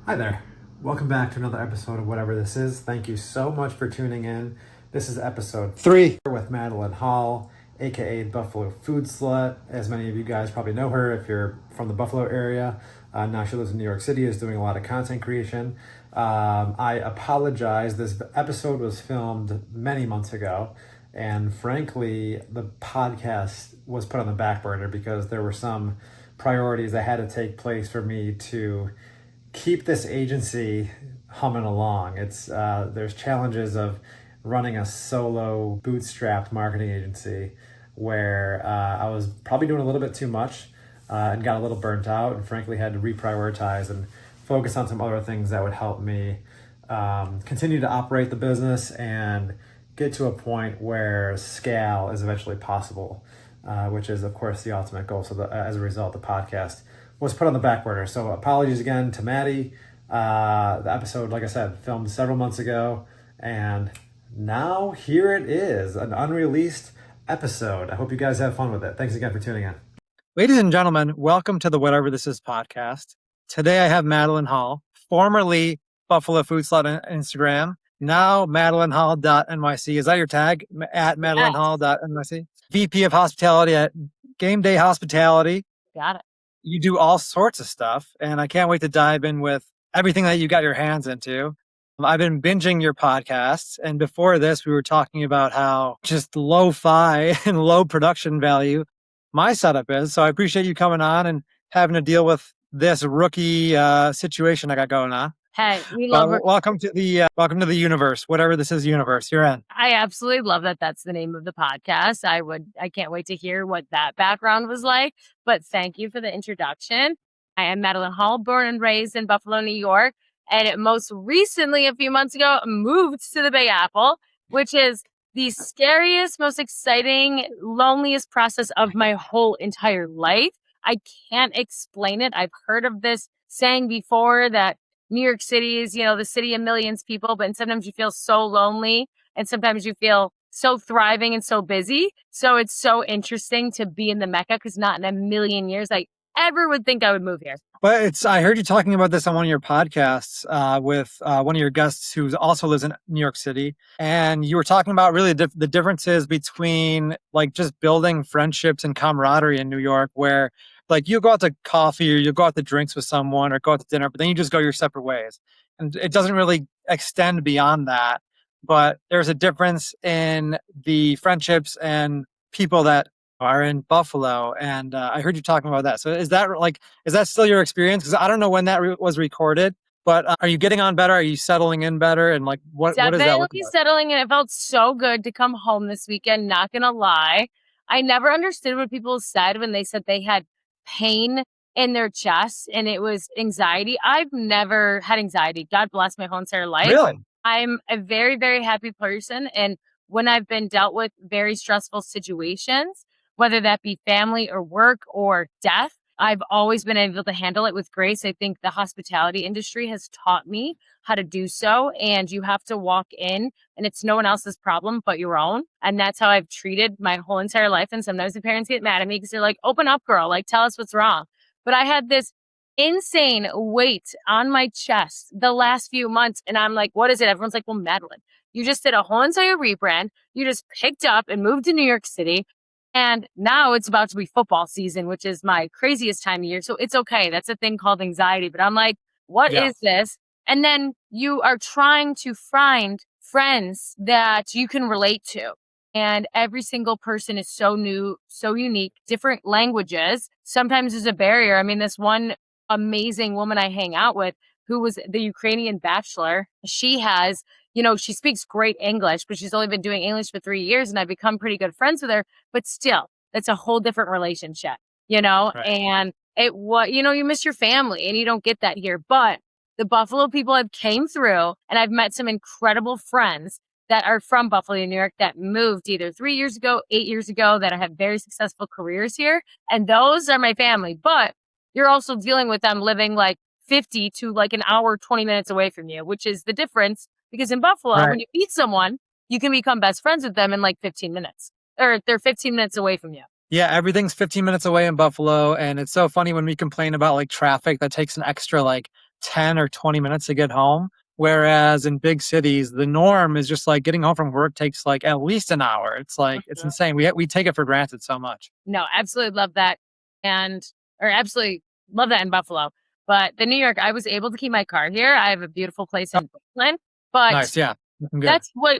Hi there. Welcome back to another episode of whatever this is. Thank you so much for tuning in. This is episode 3 with Madeline Hall, aka Buffalo Food Slut. As many of you guys probably know her if you're from the Buffalo area. Now she lives in New York City, is doing a lot of content creation. I apologize. This episode was filmed many months ago. And frankly, the podcast was put on the back burner because there were some priorities that had to take place for me to keep this agency humming along. It's there's challenges of running a solo bootstrapped marketing agency where I was probably doing a little bit too much and got a little burnt out, and frankly had to reprioritize and focus on some other things that would help me continue to operate the business and get to a point where scale is eventually possible, which is of course the ultimate goal. So as a result, the podcast was put on the back burner. So apologies again to Maddie. The episode, like I said, filmed several months ago, and now here it is, an unreleased episode. I hope you guys have fun with it. Thanks again for tuning in. Ladies and gentlemen, welcome to the Whatever This Is podcast. Today I have Madeline Hall, formerly Buffalo Food Slut on Instagram, now madelinehall.nyc. Is that your tag? At madelinehall.nyc. VP of Hospitality at Game Day Hospitality. Got it. You do all sorts of stuff, and I can't wait to dive in with everything that you got your hands into. I've been binging your podcasts, and before this, we were talking about how just lo-fi and low production value my setup is. So I appreciate you coming on and having to deal with this rookie situation I got going on. Hey, we love it. Welcome to the universe. Whatever this is, universe. You're in. I absolutely love that. That's the name of the podcast. I can't wait to hear what that background was like. But thank you for the introduction. I am Madeline Hall, born and raised in Buffalo, New York, and most recently, a few months ago, moved to the Big Apple, which is the scariest, most exciting, loneliest process of my whole entire life. I can't explain it. I've heard of this saying before that New York City is, the city of millions of people, but sometimes you feel so lonely and sometimes you feel so thriving and so busy. So it's so interesting to be in the Mecca because not in a million years I ever would think I would move here. But I heard you talking about this on one of your podcasts with one of your guests who also lives in New York City. And you were talking about really the differences between like just building friendships and camaraderie in New York, where like you go out to coffee or you go out to drinks with someone or go out to dinner, but then you just go your separate ways. And it doesn't really extend beyond that. But there's a difference in the friendships and people that are in Buffalo. And I heard you talking about that. So is that still your experience? Because I don't know when that was recorded, but are you getting on better? Are you settling in better? And like, what does that look like? Definitely settling in. It felt so good to come home this weekend. Not going to lie. I never understood what people said when they said they had pain in their chest and it was anxiety. I've never had anxiety. God bless my whole entire life. Really? I'm a very, very happy person. And when I've been dealt with very stressful situations, whether that be family or work or death, I've always been able to handle it with grace. I think the hospitality industry has taught me how to do so. And you have to walk in and it's no one else's problem but your own. And that's how I've treated my whole entire life. And sometimes the parents get mad at me because they're like, open up, girl, like tell us what's wrong. But I had this insane weight on my chest the last few months. And I'm like, what is it? Everyone's like, well, Madeline, you just did a whole entire rebrand. You just picked up and moved to New York City. And now it's about to be football season, which is my craziest time of year. So it's okay. That's a thing called anxiety. But I'm like, what is this? And then you are trying to find friends that you can relate to. And every single person is so new, so unique, different languages. Sometimes there's a barrier. I mean, this one amazing woman I hang out with who was the Ukrainian bachelor, she has, she speaks great English, but she's only been doing English for 3 years and I've become pretty good friends with her. But still, that's a whole different relationship, Right. And you miss your family and you don't get that here. But the Buffalo people have came through and I've met some incredible friends that are from Buffalo, New York, that moved either 3 years ago, 8 years ago, that have very successful careers here. And those are my family. But you're also dealing with them living like 50 to like an hour, 20 minutes away from you, which is the difference. Because in Buffalo, when you meet someone, you can become best friends with them in like 15 minutes or they're 15 minutes away from you. Yeah, everything's 15 minutes away in Buffalo. And it's so funny when we complain about like traffic that takes an extra like 10 or 20 minutes to get home. Whereas in big cities, the norm is just like getting home from work takes like at least an hour. It's like, it's insane. We take it for granted so much. No, absolutely love that. Or absolutely love that in Buffalo. But the New York, I was able to keep my car here. I have a beautiful place in Brooklyn, but Nice. Yeah. Good.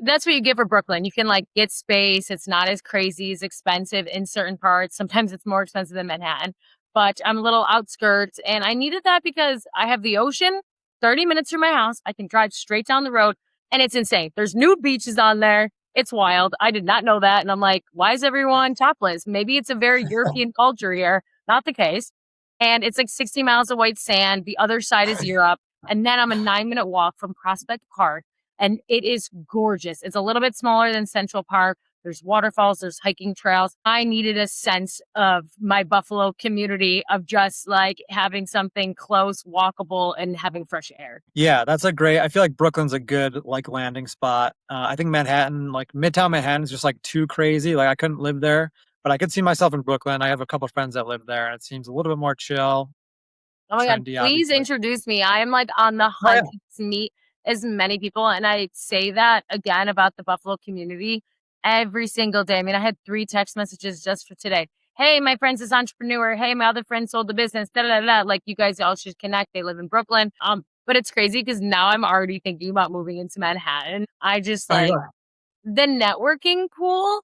that's what you get for Brooklyn. You can like get space. It's not as crazy as expensive in certain parts. Sometimes it's more expensive than Manhattan, but I'm a little outskirts and I needed that because I have the ocean 30 minutes from my house. I can drive straight down the road and it's insane. There's nude beaches on there. It's wild. I did not know that. And I'm like, why is everyone topless? Maybe it's a very European culture here. Not the case. And it's like 60 miles of white sand. The other side is Europe. And then I'm a 9-minute walk from Prospect Park. And it is gorgeous. It's a little bit smaller than Central Park. There's waterfalls, there's hiking trails. I needed a sense of my Buffalo community of just like having something close, walkable, and having fresh air. Yeah, that's a great. I feel like Brooklyn's a good like landing spot. I think Manhattan, like Midtown Manhattan, is just like too crazy. Like I couldn't live there, but I could see myself in Brooklyn. I have a couple of friends that live there, and it seems a little bit more chill, Oh my God, trendy. please Obviously. introduce me. I am like on the Oh, yeah. hunt to meet as many people. And I say that again about the Buffalo community every single day. I mean, I had 3 text messages just for today. Hey, my friend's this entrepreneur. Hey, my other friend sold the business. Da, da, da, da. Like you guys all should connect. They live in Brooklyn. But it's crazy because now I'm already thinking about moving into Manhattan. I just Oh, like yeah. the networking pool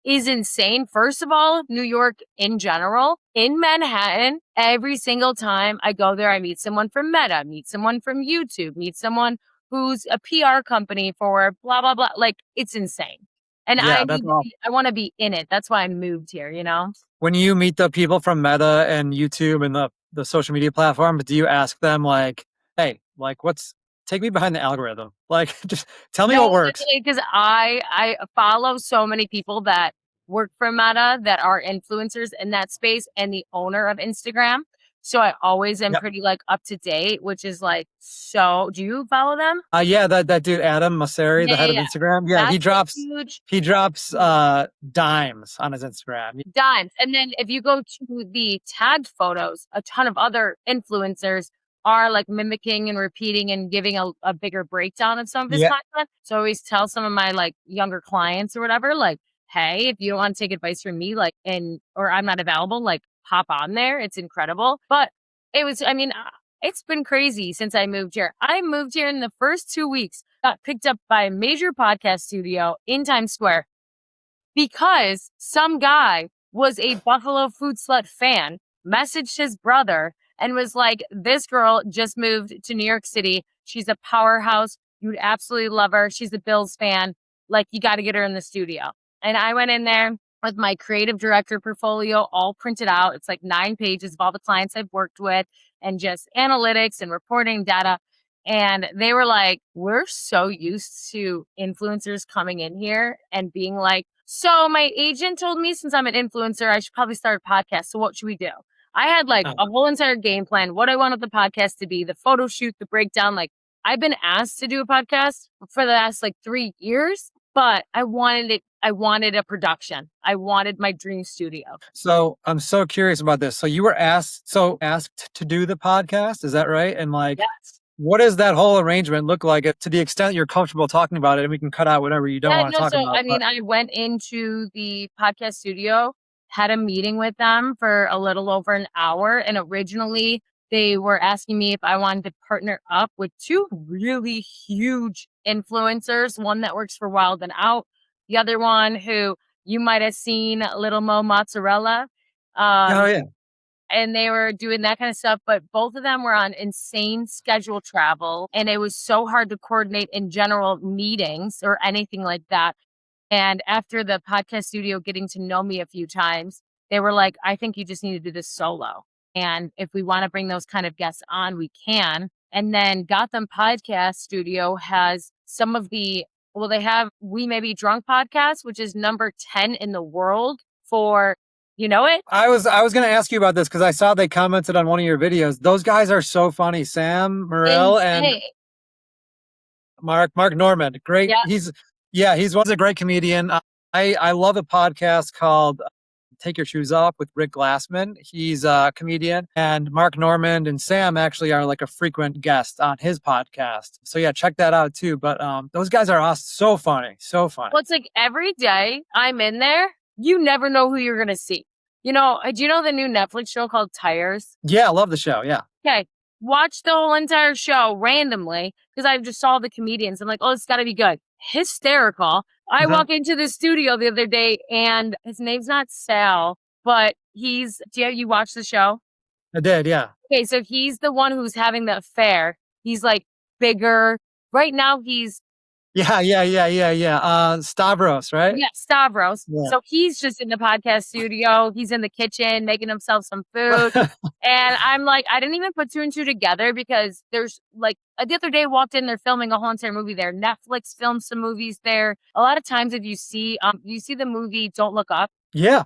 is insane. First of all, New York in general, in Manhattan, every single time I go there, I meet someone from Meta, meet someone from YouTube, meet someone who's a PR company for blah, blah, blah. Like it's insane. And Yeah, that's awesome. I want to be in it. That's why I moved here, you know? When you meet the people from Meta and YouTube and the social media platforms, do you ask them like, "Hey, like, take me behind the algorithm? Like, just tell me No, what works." literally, because I follow so many people that work for Meta that are influencers in that space and the owner of Instagram. So I always am Yep. pretty like up to date, which is like so. Do you follow them? Yeah, that dude Adam Mosseri, the Yeah, head yeah, of yeah. Instagram. Yeah, That's a huge he drops dimes on his Instagram. dimes. And then if you go to the tagged photos, a ton of other influencers are like mimicking and repeating and giving a bigger breakdown of some of his Yeah, content. So I always tell some of my like younger clients or whatever, like, hey, if you don't want to take advice from me, like, or I'm not available, like, hop on there. It's incredible. But I mean, it's been crazy since I moved here. I moved here in the first 2 weeks, got picked up by a major podcast studio in Times Square because some guy was a Buffalo Food Slut fan, messaged his brother, and was like, this girl just moved to New York City. She's a powerhouse. You'd absolutely love her. She's a Bills fan. Like, you got to get her in the studio. And I went in there with my creative director portfolio all printed out. It's like 9 pages of all the clients I've worked with and just analytics and reporting data. And they were like, we're so used to influencers coming in here and being like, so my agent told me since I'm an influencer, I should probably start a podcast. So what should we do? I had like a whole entire game plan, what I wanted the podcast to be, the photo shoot, the breakdown. Like I've been asked to do a podcast for the last like 3 years, but I wanted a production. I wanted my dream studio. So I'm so curious about this. So you were asked to do the podcast, is that right? And like, Yes. what does that whole arrangement look like? To the extent you're comfortable talking about it, and we can cut out whatever you don't want to talk So about. I mean, I went into the podcast studio, had a meeting with them for a little over an hour, and originally they were asking me if I wanted to partner up with 2 really huge influencers, one that works for Wild and Out, the other one who you might have seen, Little Mo Mozzarella. Oh yeah. And they were doing that kind of stuff, but both of them were on insane schedule travel, and it was so hard to coordinate in general meetings or anything like that. And after the podcast studio getting to know me a few times, they were like, I think you just need to do this solo. And if we want to bring those kind of guests on, we can. And then Gotham Podcast Studio has some of they have We May Be Drunk podcast, which is number 10 in the world for, you know it? I was going to ask you about this because I saw they commented on one of your videos. Those guys are so funny. Sam Morrell and Mark Norman. Great. Yeah. He's a great comedian. I love a podcast called Take Your Shoes Off with Rick Glassman. He's a comedian, and Mark Normand and Sam actually are like a frequent guest on his podcast. So yeah, check that out too. But those guys are awesome. So funny. So funny. Well, it's like every day I'm in there, you never know who you're going to see. Do you know the new Netflix show called Tires? Yeah, I love the show. Yeah. Okay. Watch the whole entire show randomly because I just saw the comedians. I'm like, oh, it's got to be good. Hysterical. I walk into the studio the other day and his name's not Sal, but you watch the show? I did. Yeah. Okay. So he's the one who's having the affair. He's like bigger. Right now he's Yeah. Stavros, right? Yeah, Stavros. Yeah. So he's just in the podcast studio. He's in the kitchen making himself some food. And I'm like, I didn't even put two and two together because there's like the other day I walked in, they're filming a whole entire movie there. Netflix filmed some movies there. A lot of times if you see the movie Don't Look Up. Yeah.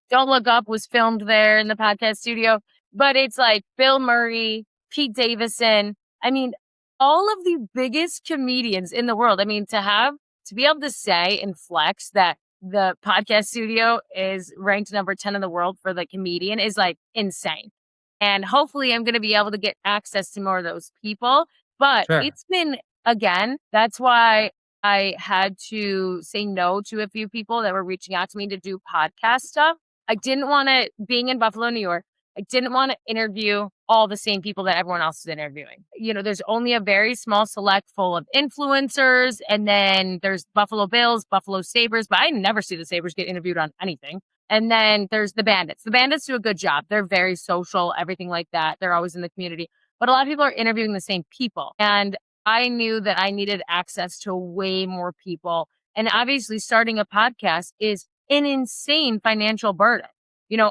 Don't Look Up was filmed there in the podcast studio. But it's like Bill Murray, Pete Davidson. I mean, all of the biggest comedians in the world. I mean, to be able to say and flex that the podcast studio is ranked number 10 in the world for the comedian is like insane. And hopefully I'm going to be able to get access to more of those people. But It's been, again, that's why I had to say no to a few people that were reaching out to me to do podcast stuff. I didn't want to, being in Buffalo, New York, I didn't want to interview all the same people that everyone else is interviewing. There's only a very small select full of influencers. And then there's Buffalo Bills, Buffalo Sabres, but I never see the Sabres get interviewed on anything. And then there's the Bandits. The Bandits do a good job. They're very social, everything like that. They're always in the community. But a lot of people are interviewing the same people. And I knew that I needed access to way more people. And obviously starting a podcast is an insane financial burden.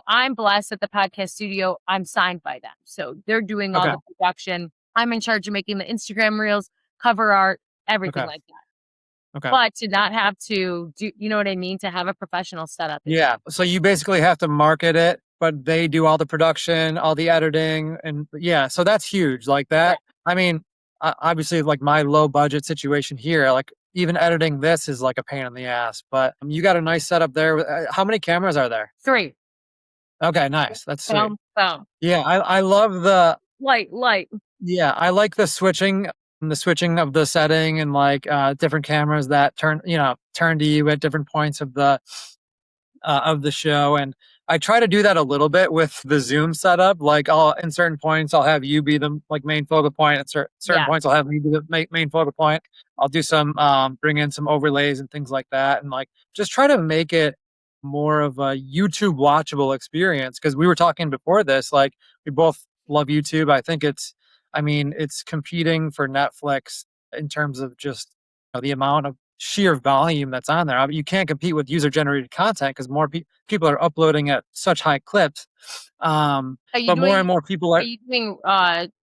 I'm blessed at the podcast studio. I'm signed by them. So they're doing all the production. I'm in charge of making the Instagram reels, cover art, everything like that. Okay. But to not have to do, you know what I mean? To have a professional setup. Yeah. So you basically have to market it, but they do all the production, all the editing. And yeah, so that's huge. Like that. Yeah. I mean, obviously like my low budget situation here, like even editing this is like a pain in the ass, but you got a nice setup there. How many cameras are there? 3. Okay, nice. That's sweet. Boom. Yeah, I love the light. Yeah, I like the switching of the setting and like different cameras that turn to you at different points of the show. And I try to do that a little bit with the Zoom setup. Like in certain points, I'll have you be the like main focal point. At certain points, I'll have me be the main focal point. I'll do some bring in some overlays and things like that, and like just try to make it more of a YouTube watchable experience. Because we were talking before this, like we both love YouTube. I think it's competing for Netflix in terms of just the amount of sheer volume that's on there. I mean, you can't compete with user generated content because more people are uploading at such high clips. More and more people are. Are you doing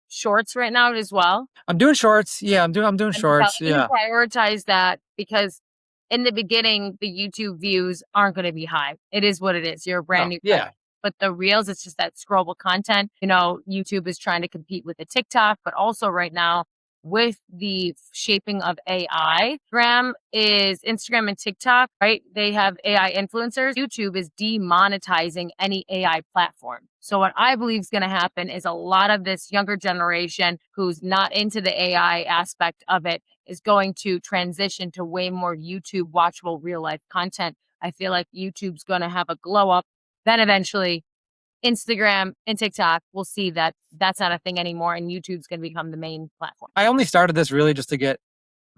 shorts right now as well? I'm doing shorts. Yeah, I'm doing shorts. Yeah, prioritize that because in the beginning, the YouTube views aren't going to be high. It is what it is. You're a brand new. Yeah. But the reels, it's just that scrollable content. YouTube is trying to compete with the TikTok, but also right now with the shaping of AI, Instagram and TikTok, right? They have AI influencers. YouTube is demonetizing any AI platform. So what I believe is going to happen is a lot of this younger generation who's not into the AI aspect of it is going to transition to way more YouTube watchable real life content. I feel like YouTube's going to have a glow up. Then eventually Instagram and TikTok will see that that's not a thing anymore and YouTube's going to become the main platform. I only started this really just to get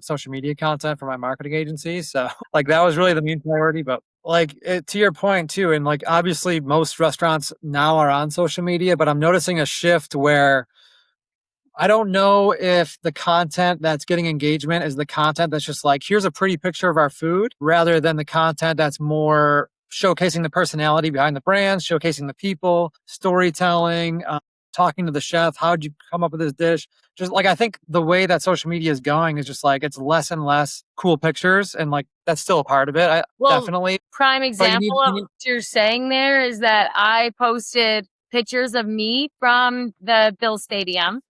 social media content for my marketing agency. So like that was really the main priority. But like to your point too, and like obviously most restaurants now are on social media, but I'm noticing a shift where I don't know if the content that's getting engagement is the content that's just like, here's a pretty picture of our food, rather than the content that's more showcasing the personality behind the brands, showcasing the people, storytelling, talking to the chef. How'd you come up with this dish? Just like, I think the way that social media is going is just like, it's less and less cool pictures. And like, that's still a part of it. Definitely. Prime example of what you're saying there is that I posted pictures of me from the Bill Stadium,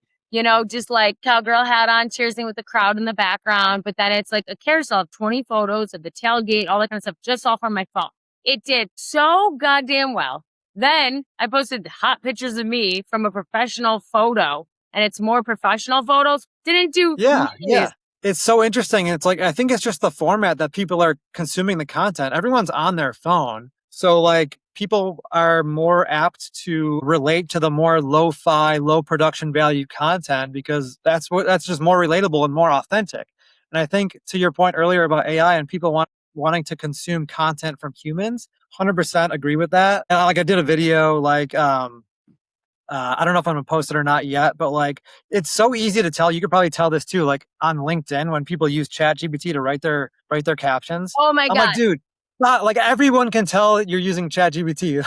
just like cowgirl hat on, cheersing with the crowd in the background. But then it's like a carousel of 20 photos of the tailgate, all that kind of stuff, just all from my phone. It did so goddamn well. Then I posted hot pictures of me from a professional photo, and it's more professional photos. Didn't do Yeah, nearly yeah. It's so interesting. It's like, I think it's just the format that people are consuming the content. Everyone's on their phone. So like people are more apt to relate to the more lo-fi, low production value content because that's just more relatable and more authentic. And I think to your point earlier about AI and people wanting to consume content from humans, 100% agree with that. And like I did a video like I don't know if I'm gonna post it or not yet, but like it's so easy to tell. You could probably tell this too, like on LinkedIn when people use ChatGPT to write their captions. Oh my I'm like, God. dude, not like everyone can tell that you're using ChatGPT.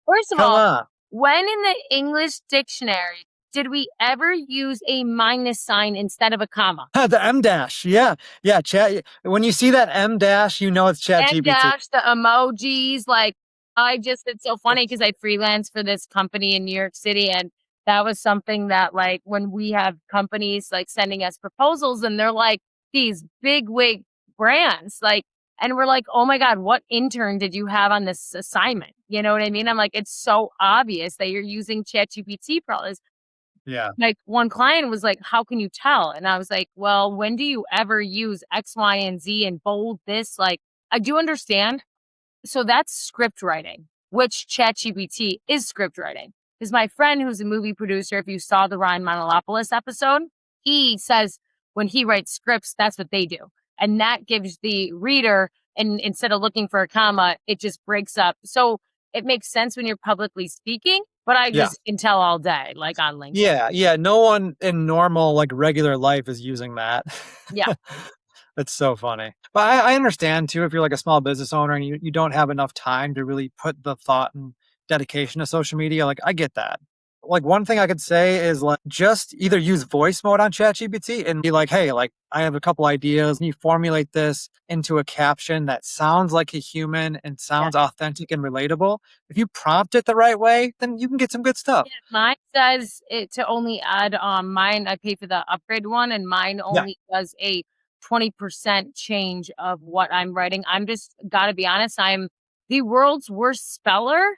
First of Come all, on. when in the English dictionary did we ever use a minus sign instead of a comma? The M dash. Yeah. Yeah. Chat. When you see that M dash, you know it's And ChatGPT. dash, the emojis, like it's so funny because I freelance for this company in New York City, and that was something that like when we have companies like sending us proposals and they're like these big wig brands, like, and we're like, oh my God, what intern did you have on this assignment? You know what I mean? I'm like, it's so obvious that you're using ChatGPT for all this. Yeah. Like one client was like, how can you tell? And I was like, well, when do you ever use X, Y, and Z and bold this? Like, I do understand. So that's script writing, which ChatGPT is script writing. Because my friend who's a movie producer, if you saw the Ryan Monolopoulos episode, he says when he writes scripts, that's what they do. And that gives the reader, and instead of looking for a comma, it just breaks up. So it makes sense when you're publicly speaking, but I Yeah. just can tell all day, like on LinkedIn. Yeah. Yeah. No one in normal, like regular life is using that. Yeah. That's so funny. But I understand too if you're like a small business owner and you don't have enough time to really put the thought and dedication to social media. Like I get that. Like one thing I could say is like just either use voice mode on ChatGPT and be like, hey, like I have a couple ideas. And you formulate this into a caption that sounds like a human and Yeah. sounds authentic and relatable. If you prompt it the right way, then you can get some good stuff. Yeah, mine says it to only add mine. I pay for the upgrade one, and mine Yeah. only does a 20% change of what I'm writing. I'm just gotta be honest, I'm the world's worst speller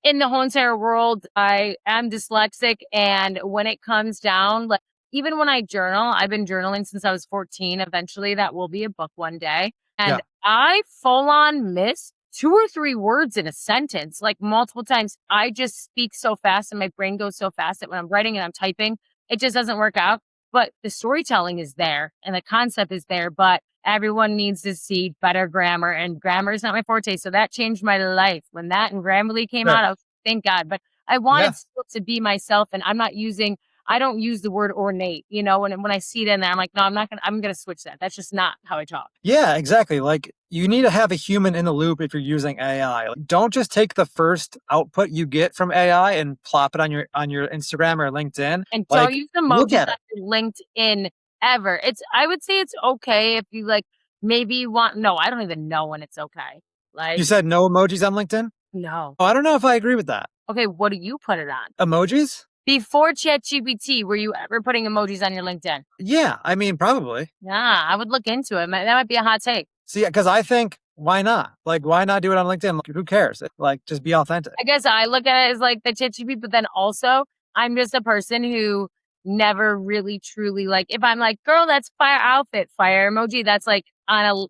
in the whole entire world. I am dyslexic, and when it comes down, like even when I journal, I've been journaling since I was 14. Eventually, that will be a book one day. Yeah. And I full on miss 2 or 3 words in a sentence, like multiple times. I just speak so fast and my brain goes so fast that when I'm writing and I'm typing, it just doesn't work out. But the storytelling is there and the concept is there, but everyone needs to see better grammar, and grammar is not my forte. So that changed my life. When that and Grammarly came Sure. out, I was, thank God. But I Yeah. wanted still to be myself, and I don't use the word ornate, when I see it in there, I'm like, no, I'm gonna switch that. That's just not how I talk. Yeah, exactly. Like you need to have a human in the loop if you're using AI. Like, don't just take the first output you get from AI and plop it on your Instagram or LinkedIn. And don't Like use look emojis at on it. your LinkedIn ever. I would say it's okay if you like maybe you want no, I don't even know when it's okay. You Like, said no emojis on LinkedIn? no. Oh, I don't know if I agree with that. Okay, what do you put it on? Emojis? Before ChatGPT, were you ever putting emojis on your LinkedIn? Yeah, I mean probably. Yeah, I would look into it. That might be a hot take. See, because I think why not? Like, why not do it on LinkedIn? Like, who cares? Like, just be authentic. I guess I look at it as like the ChatGPT, but then also I'm just a person who never really truly like if I'm like, girl, that's fire outfit, fire emoji. That's like on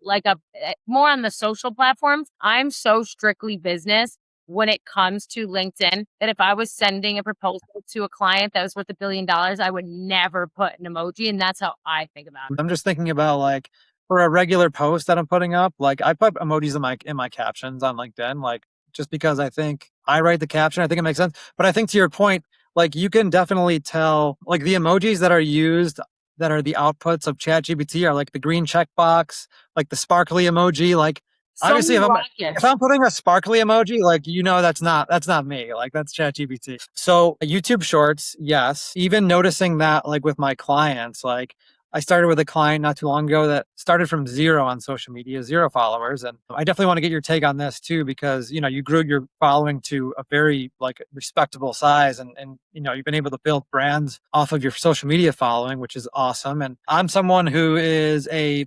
more on the social platforms. I'm so strictly business when it comes to LinkedIn that if I was sending a proposal to a client that was worth $1 billion, I would never put an emoji. And that's how I think about it. I'm just thinking about like for a regular post that I'm putting up, like I put emojis in my captions on LinkedIn, like just because I think I write the caption, I think it makes sense. But I think to your point, like you can definitely tell like the emojis that are used that are the outputs of ChatGPT are like the green checkbox, like the sparkly emoji, like So obviously miraculous. if I'm putting a sparkly emoji, like that's not me. Like that's ChatGPT. So YouTube Shorts, yes. Even noticing that like with my clients, like I started with a client not too long ago that started from 0 on social media, 0 followers. And I definitely want to get your take on this too, because you grew your following to a very like respectable size and you've been able to build brands off of your social media following, which is awesome. And I'm someone who is a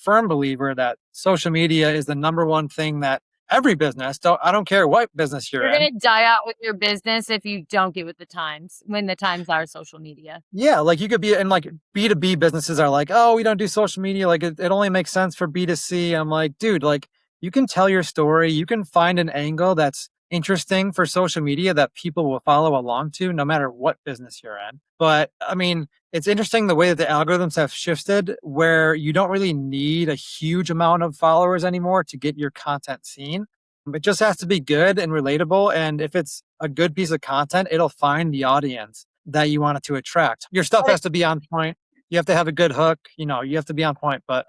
firm believer that social media is the number one thing that every business. I don't care what business you're You're in. gonna die out with your business if you don't get with the times, when the times are social media. Yeah, like you could be in like B2B businesses are like, oh, we don't do social media. Like it only makes sense for B2C. I'm like, dude, like you can tell your story. You can find an angle that's interesting for social media that people will follow along to no matter what business you're in. But I mean, it's interesting the way that the algorithms have shifted where you don't really need a huge amount of followers anymore to get your content seen. It just has to be good and relatable. And if it's a good piece of content, it'll find the audience that you want it to attract. Your stuff has to be on point. You have to have a good hook. You have to be on point. But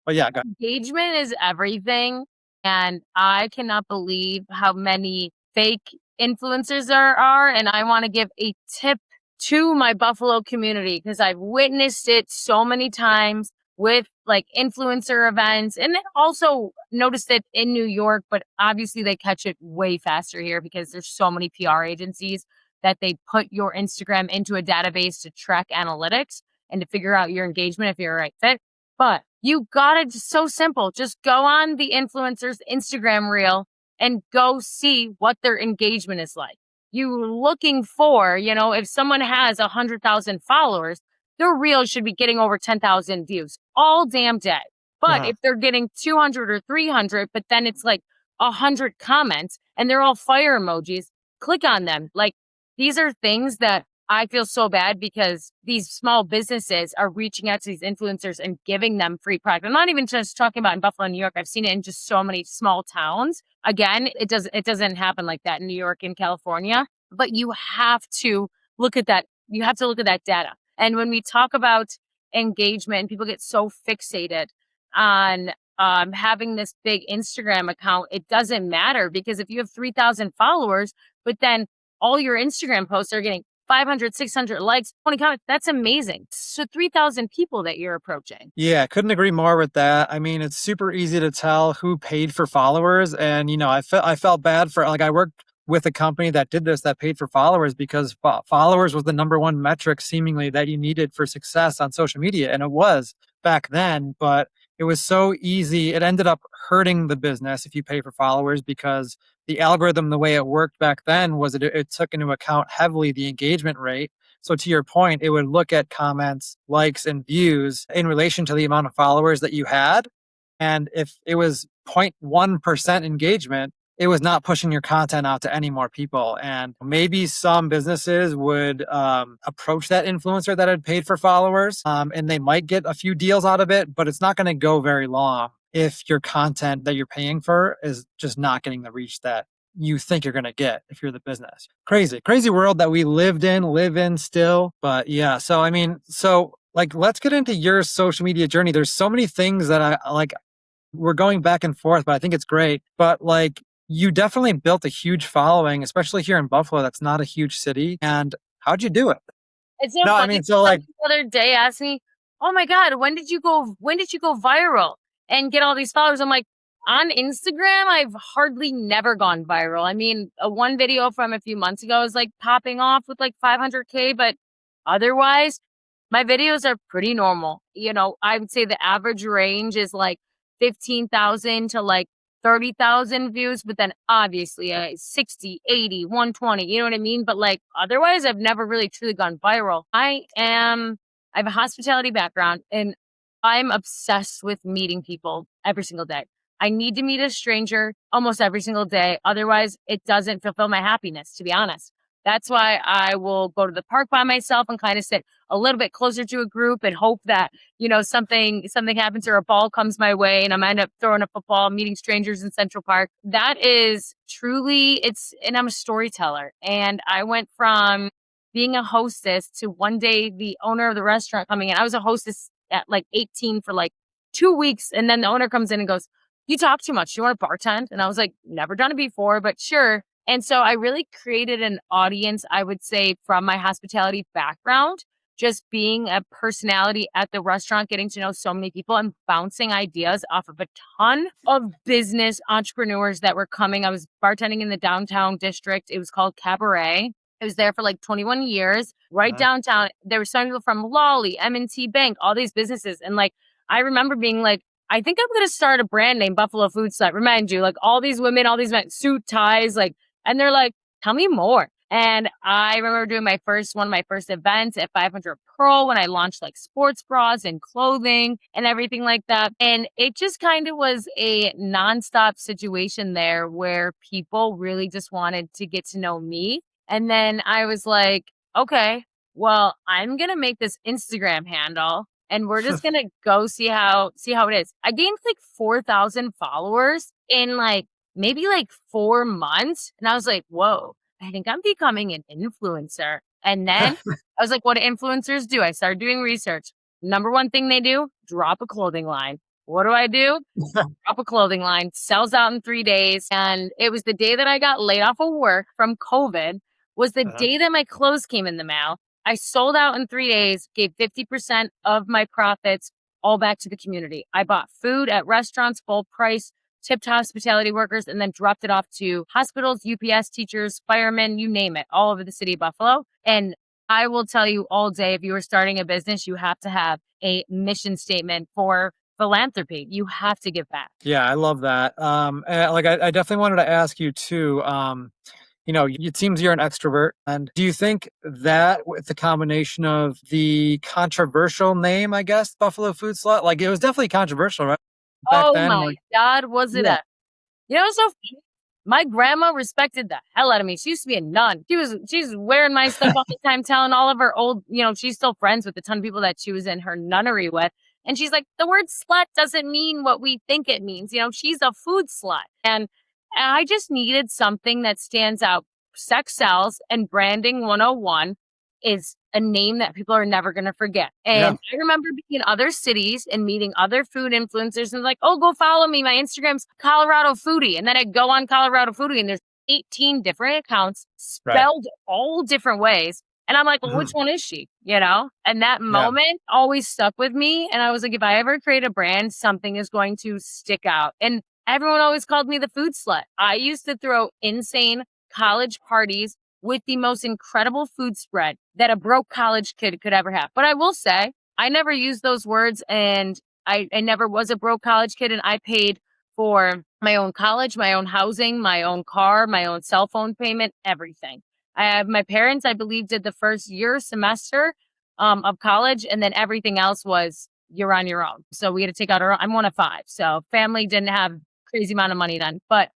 yeah, go ahead. Engagement is everything. And I cannot believe how many fake influencers there are. And I want to give a tip to my Buffalo community because I've witnessed it so many times with like influencer events, and then also noticed it in New York, but obviously they catch it way faster here because there's so many PR agencies that they put your Instagram into a database to track analytics and to figure out your engagement if you're a right fit. But you got it, so simple. Just go on the influencer's Instagram reel and go see what their engagement is like. You looking for, if someone has 100,000 followers, their reel should be getting over 10,000 views all damn day. But if they're getting 200 or 300, but then it's like 100 comments and they're all fire emojis, click on them. Like, these are things that I feel so bad because these small businesses are reaching out to these influencers and giving them free product. I'm not even just talking about in Buffalo, New York. I've seen it in just so many small towns. Again, it doesn't happen like that in New York and California, but you have to look at that. You have to look at that data. And when we talk about engagement, people get so fixated on having this big Instagram account. It doesn't matter because if you have 3,000 followers, but then all your Instagram posts are getting 500, 600 likes, 20 comments, that's amazing. So 3,000 people that you're approaching. Yeah, couldn't agree more with that. I mean, it's super easy to tell who paid for followers. And, I felt bad for, like, I worked with a company that did this, that paid for followers because followers was the number one metric seemingly that you needed for success on social media. And it was back then, but it was so easy. It ended up hurting the business if you pay for followers because the algorithm, the way it worked back then was it took into account heavily the engagement rate. So to your point, it would look at comments, likes, and views in relation to the amount of followers that you had. And if it was 0.1% engagement, it was not pushing your content out to any more people. And maybe some businesses would approach that influencer that had paid for followers and they might get a few deals out of it, but it's not going to go very long if your content that you're paying for is just not getting the reach that you think you're going to get if you're the business. Crazy world that we live in still. But yeah, so I mean, like, let's get into your social media journey. There's so many things that I like. We're going back and forth, but I think it's great. But like, you definitely built a huge following, especially here in Buffalo. That's not a huge city. And how'd you do it? It's so No, I funny. mean, so like, The other day asked me, "Oh my God, when did you go viral and get all these followers?" I'm like, on Instagram, I've hardly never gone viral. I mean, one video from a few months ago is like popping off with like 500K, but otherwise, my videos are pretty normal. I would say the average range is like 15,000 to like 30,000 views, but then obviously 60, 80, 120, you know what I mean? But like, otherwise, I've never really truly gone viral. I have a hospitality background and I'm obsessed with meeting people every single day. I need to meet a stranger almost every single day. Otherwise, it doesn't fulfill my happiness, to be honest. That's why I will go to the park by myself and kind of sit a little bit closer to a group and hope that, something happens or a ball comes my way and I end up throwing a football, meeting strangers in Central Park. That is truly, and I'm a storyteller. And I went from being a hostess to one day the owner of the restaurant coming in. I was a hostess at like 18 for like 2 weeks. And then the owner comes in and goes, "You talk too much. You want to bartend?" And I was like, never done it before, but sure. And so I really created an audience, I would say, from my hospitality background, just being a personality at the restaurant, getting to know so many people and bouncing ideas off of a ton of business entrepreneurs that were coming. I was bartending in the downtown district. It was called Cabaret. I was there for like 21 years, right downtown. There were some people from Lolly, M&T Bank, all these businesses. And like, I remember being like, I think I'm going to start a brand named Buffalo Food Slut. Remind you, like all these women, all these men, suit, ties, like, and they're like, tell me more. And I remember doing one of my first events at 500 Pearl when I launched like sports bras and clothing and everything like that. And it just kind of was a nonstop situation there where people really just wanted to get to know me. And then I was like, okay, well, I'm going to make this Instagram handle and we're just going to go see how it is. I gained like 4,000 followers in like maybe like 4 months. And I was like, whoa, I think I'm becoming an influencer. And then I was like, what do influencers do? I started doing research. Number one thing they do, drop a clothing line. What do I do? Drop a clothing line, sells out in 3 days. And it was the day that I got laid off of work from COVID, was the day that my clothes came in the mail. I sold out in 3 days, gave 50% of my profits all back to the community. I bought food at restaurants, full price, tipped hospitality workers, and then dropped it off to hospitals, UPS teachers, firemen, you name it, all over the city of Buffalo. And I will tell you all day, if you are starting a business, you have to have a mission statement for philanthropy. You have to give back. Yeah, I love that. And, like I definitely wanted to ask you too. It seems you're an extrovert, and do you think that with the combination of the controversial name, I guess, Buffalo Food Slut, like it was definitely controversial, right? Back Oh then, my like God, was it yeah, so funny? My grandma respected the hell out of me. She used to be a nun. She's wearing my stuff all the time, telling all of her old, she's still friends with a ton of people that she was in her nunnery with. And she's like, the word slut doesn't mean what we think it means. She's a food slut. And I just needed something that stands out. Sex sells, and branding 101 is a name that people are never going to forget. yeah, And I remember being in other cities and meeting other food influencers and like, oh, go follow me. My Instagram's Colorado Foodie. And then I go on Colorado Foodie and there's 18 different accounts right. spelled all different ways. And I'm like, well, which one is she? And that Yeah. moment always stuck with me. And I was like, if I ever create a brand, something is going to stick out. And everyone always called me the food slut. I used to throw insane college parties with the most incredible food spread that a broke college kid could ever have. But I will say, I never used those words, and I never was a broke college kid, and I paid for my own college, my own housing, my own car, my own cell phone payment, everything. My parents, I believe, did the first semester of college, and then everything else was you're on your own. So we had to take out our own. I'm one of 5. So family didn't have crazy amount of money then, but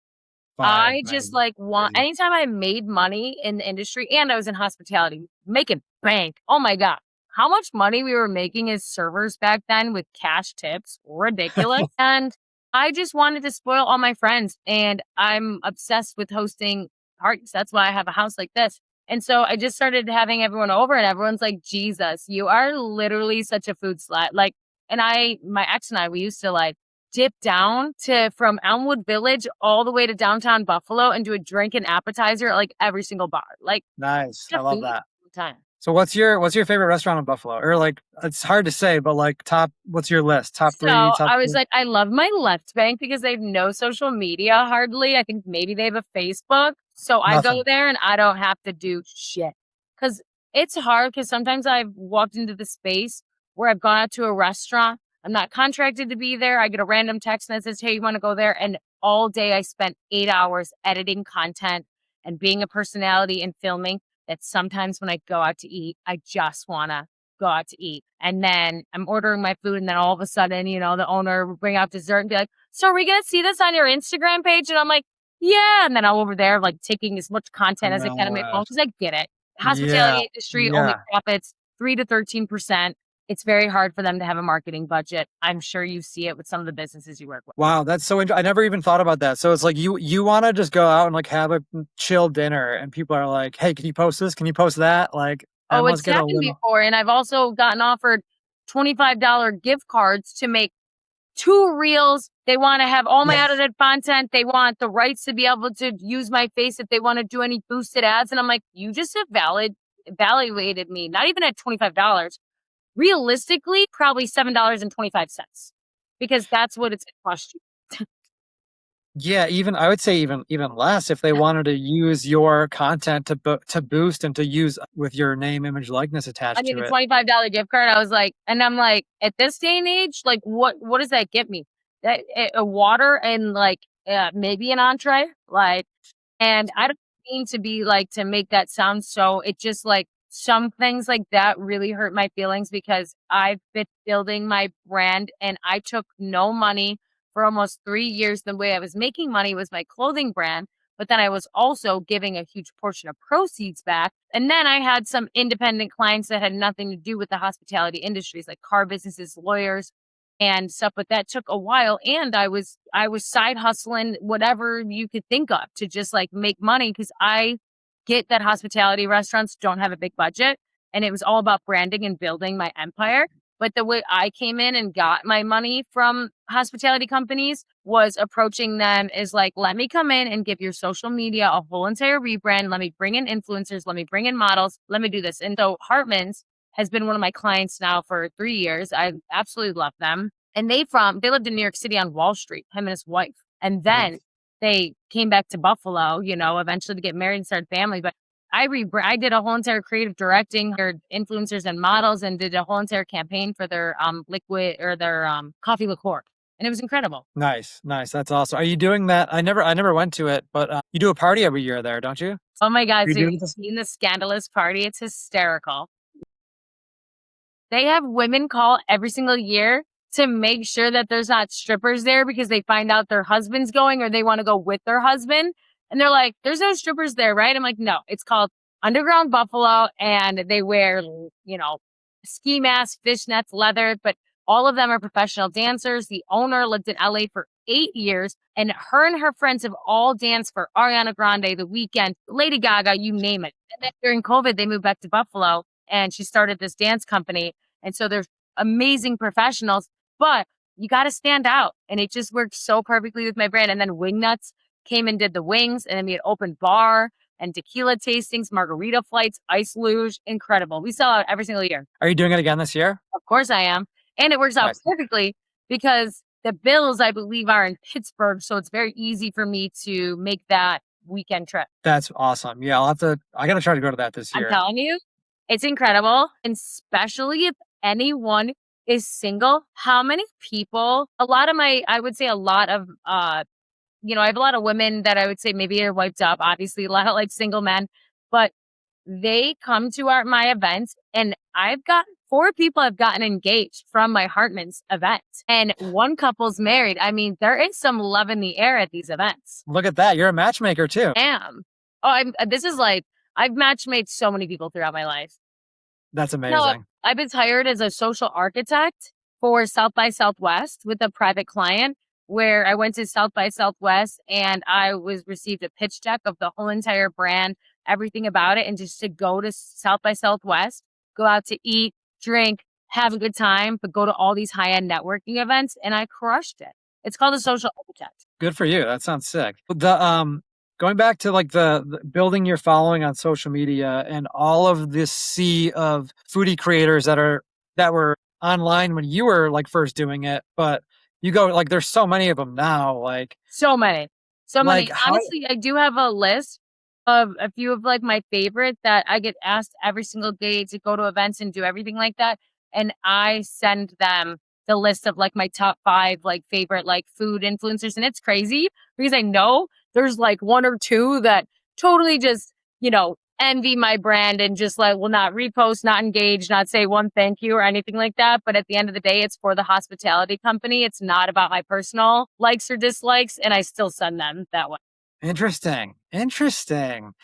I just like anytime I made money in the industry, and I was in hospitality, making bank. Oh my God. How much money we were making as servers back then with cash tips, ridiculous. And I just wanted to spoil all my friends, and I'm obsessed with hosting parties. That's why I have a house like this. And so I just started having everyone over, and everyone's like, Jesus, you are literally such a food slut. Like, and my ex and I, we used to like dip down from Elmwood Village all the way to downtown Buffalo and do a drink and appetizer at like every single bar. Like, Nice. I love that. Time. So what's your favorite restaurant in Buffalo? Or like, it's hard to say, but like what's your list? Top 3, top I was 2? like, I love my left bank because they have no social media hardly. I think maybe they have a Facebook. So I go there and I don't have to do shit. Because it's hard, because sometimes I've walked into the space where I've gone out to a restaurant. I'm not contracted to be there. I get a random text that says, hey, you want to go there? And all day I spent 8 hours editing content and being a personality and filming, that sometimes when I go out to eat, I just want to go out to eat. And then I'm ordering my food, and then all of a sudden, the owner will bring out dessert and be like, so are we going to see this on your Instagram page? And I'm like, yeah. And then I'm over there like taking as much content as I can on my phone, because I get it. Hospitality industry only profits 3 to 13%. It's very hard for them to have a marketing budget. I'm sure you see it with some of the businesses you work with. Wow, that's so interesting. I never even thought about that. So it's like you want to just go out and like have a chill dinner, and people are like, hey, can you post this? Can you post that? Like, it's happened before. And I've also gotten offered $25 gift cards to make 2 reels. They want to have all my edited content. They want the rights to be able to use my face if they want to do any boosted ads. And I'm like, you just evaluated me, not even at $25. Realistically, probably $7.25, because that's what it's going to cost you. Yeah, I would say even less if they wanted to use your content to boost and to use with your name, image, likeness attached to it. The $25 gift card, I was like, and I'm like, at this day and age, like what does that get me? a water and like maybe an entree, like, and I don't mean to be like to make that sound so. It just like some things like that really hurt my feelings because I've been building my brand and I took no money for almost 3 years. The way I was making money was my clothing brand, but then I was also giving a huge portion of proceeds back. And then I had some independent clients that had nothing to do with the hospitality industries, like car businesses, lawyers, and stuff. But that took a while, and I was side hustling whatever you could think of to just like make money because I get that hospitality restaurants don't have a big budget, and it was all about branding and building my empire. But the way I came in and got my money from hospitality companies was approaching them is like, let me come in and give your social media a whole entire rebrand. Let me bring in influencers. Let me bring in models. Let me do this. And so Hartman's has been one of my clients now for 3 years. I absolutely love them. And they lived in New York City on Wall Street, him and his wife. And then Nice. they came back to Buffalo, eventually to get married and start family. But I did a whole entire creative directing, hired influencers and models, and did a whole entire campaign for their liquid or their coffee liqueur, and it was incredible. Nice. That's awesome. Are you doing that? I never went to it, but you do a party every year there, don't you? Oh my God! You So do you've this? seen the scandalous party? It's hysterical. They have women call every single year to make sure that there's not strippers there because they find out their husband's going or they want to go with their husband. And they're like, there's no strippers there, right? I'm like, no, it's called Underground Buffalo. And they wear, ski masks, fishnets, leather, but all of them are professional dancers. The owner lived in LA for 8 years, and her and her friends have all danced for Ariana Grande, The Weeknd, Lady Gaga, you name it. And then during COVID, they moved back to Buffalo and she started this dance company. And so there's amazing professionals, but you got to stand out. And it just worked so perfectly with my brand. And then Wingnuts came and did the wings, and then we had open bar and tequila tastings, margarita flights, ice luge. Incredible. We sell out every single year. Are you doing it again this year? Of course I am. And it works out Nice. perfectly because the Bills, I believe, are in Pittsburgh. So it's very easy for me to make that weekend trip. That's awesome. Yeah, I got to try to go to that this I'm year. telling you, it's incredible. And especially if anyone is single, how many people, I would say a lot of, I have a lot of women that I would say maybe are wiped up, obviously a lot of like single men, but they come to my events, and I've got 4 people have gotten engaged from my Hartman's event, and one couple's married. I mean, there is some love in the air at these events. Look at that. You're a matchmaker too. I am. I've matchmade so many people throughout my life. That's No, amazing. I've been hired as a social architect for South by Southwest with a private client, where I went to South by Southwest and I received a pitch deck of the whole entire brand, everything about it, and just to go to South by Southwest, go out to eat, drink, have a good time, but go to all these high-end networking events, and I crushed it. It's called a social architect. Good for you. That sounds sick. The going back to like the building your following on social media and all of this sea of foodie creators that were online when you were like first doing it, but you go like there's so many of them now. Like So many. Like, how- Honestly, I do have a list of a few of like my favorite that I get asked every single day to go to events and do everything like that. And I send them the list of like my top 5 like favorite like food influencers. And it's crazy because I know there's like 1 or 2 that totally just, envy my brand and just like will not repost, not engage, not say one thank you or anything like that. But at the end of the day, it's for the hospitality company. It's not about my personal likes or dislikes. And I still send them that way. interesting.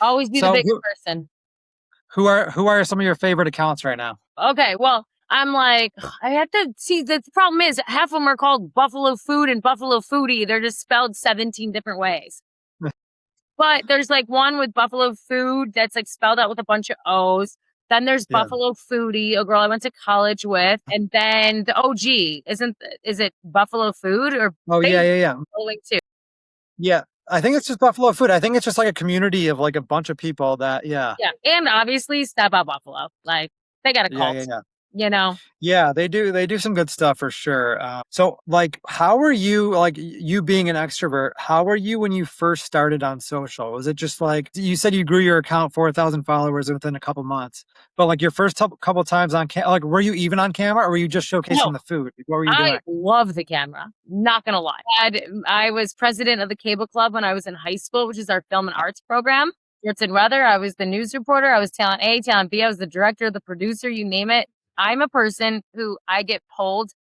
Always be the So bigger person. who are some of your favorite accounts right now? Okay, well, I'm like, I have to see. The problem is half of them are called Buffalo Food and Buffalo Foodie. They're just spelled 17 different ways. But there's like one with Buffalo Food that's like spelled out with a bunch of O's. Then there's Yeah. Buffalo Foodie, a girl I went to college with, and then the OG is it Buffalo Food or Oh yeah. following too? Yeah. I think it's just Buffalo Food. I think it's just like a community of like a bunch of people that Yeah, and obviously Step Out Buffalo, like they got a cult. Yeah. you know. Yeah, they do some good stuff for sure. So like, how were you, like you being an extrovert, how were you when you first started on social? Was it just like, you said you grew your account 4,000 followers within a couple months, but like your first couple times on like, were you even on camera or were you just showcasing No, the food? What were you I doing? love the camera. Not gonna lie. I was president of the cable club when I was in high school, which is our film and arts program. Sports and weather. I was the news reporter. I was talent A, talent B. I was the director, the producer, you name it. I'm a person who I get pulled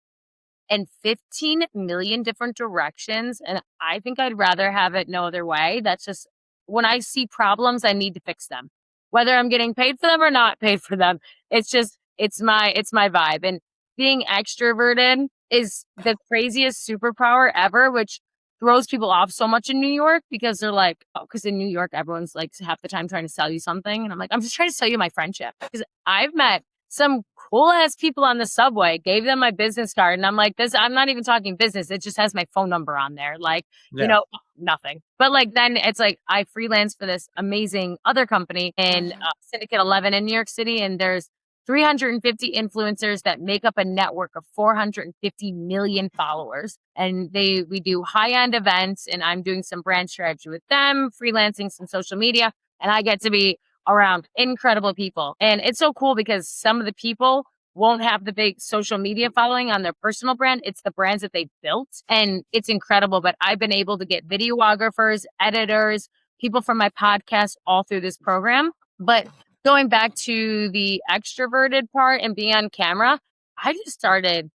in 15 million different directions. And I think I'd rather have it no other way. That's just when I see problems, I need to fix them. Whether I'm getting paid for them or not paid for them. It's just, it's my vibe. And being extroverted is the craziest superpower ever, which throws people off so much in New York because they're like, oh, because in New York, everyone's like half the time trying to sell you something. And I'm like, I'm just trying to sell you my friendship. Because I've met some cool ass people on the subway, gave them my business card. And I'm like, I'm not even talking business. It just has my phone number on there. Like, Yeah. nothing. But like, then it's like, I freelance for this amazing other company in Syndicate 11 in New York City. And there's 350 influencers that make up a network of 450 million followers. And we do high-end events, and I'm doing some brand strategy with them, freelancing some social media, and I get to be around incredible people. And it's so cool because some of the people won't have the big social media following on their personal brand. It's the brands that they built, and it's incredible. But I've been able to get videographers, editors, people from my podcast all through this program. But going back to the extroverted part and being on camera, I just started,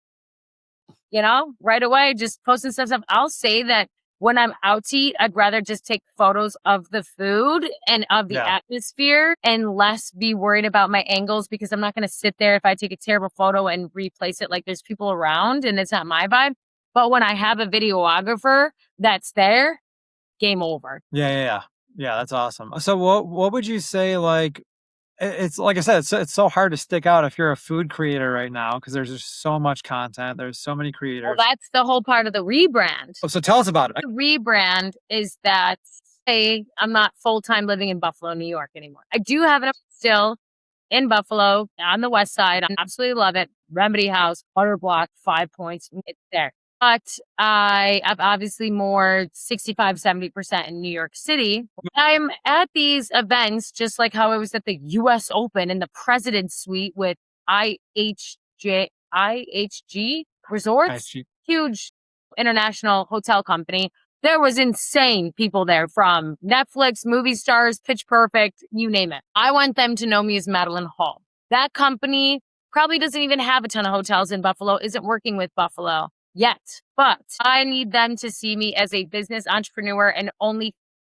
right away, just posting stuff. I'll say that when I'm out to eat, I'd rather just take photos of the food and of the Yeah. atmosphere and less be worried about my angles, because I'm not going to sit there if I take a terrible photo and replace it. Like, there's people around and it's not my vibe. But when I have a videographer that's there, game over. Yeah, that's awesome. So what would you say, like, it's like I said, it's so hard to stick out if you're a food creator right now because there's just so much content. There's so many Well, creators. that's the whole part of the rebrand. Oh, so tell us about it. The rebrand is that, hey, I'm not full-time living in Buffalo, New York anymore. I do have it still in Buffalo on the west side. I absolutely love it. Remedy House, Butter Block, 5 Points. It's there. But I have obviously more 65, 70% in New York City. I'm at these events, just like how I was at the US Open in the President's Suite with IHG Resorts, IHG. huge international hotel company. There was insane people there from Netflix, movie stars, Pitch Perfect, you name it. I want them to know me as Madeline Hall. That company probably doesn't even have a ton of hotels in Buffalo, isn't working with Buffalo yet, but I need them to see me as a business entrepreneur and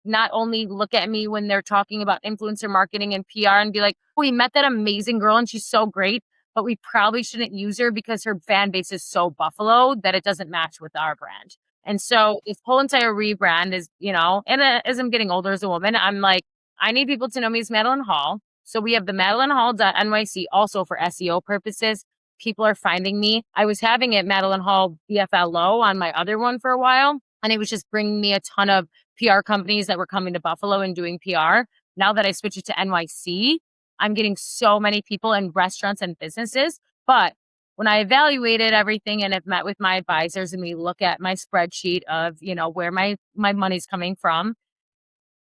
not only look at me when they're talking about influencer marketing and PR and be like, oh, we met that amazing girl and she's so great, but we probably shouldn't use her because her fan base is so Buffalo that it doesn't match with our brand. And so this whole entire rebrand is, as I'm getting older as a woman, I'm like, I need people to know me as Madeline Hall. So we have the MadelineHall.nyc also for SEO purposes. People are finding me. I was having it Madeline Hall BFLO on my other one for a while, and it was just bringing me a ton of PR companies that were coming to Buffalo and doing PR. Now that I switched it to NYC, I'm getting so many people in restaurants and businesses. But when I evaluated everything and have met with my advisors and we look at my spreadsheet of, where my money's coming from,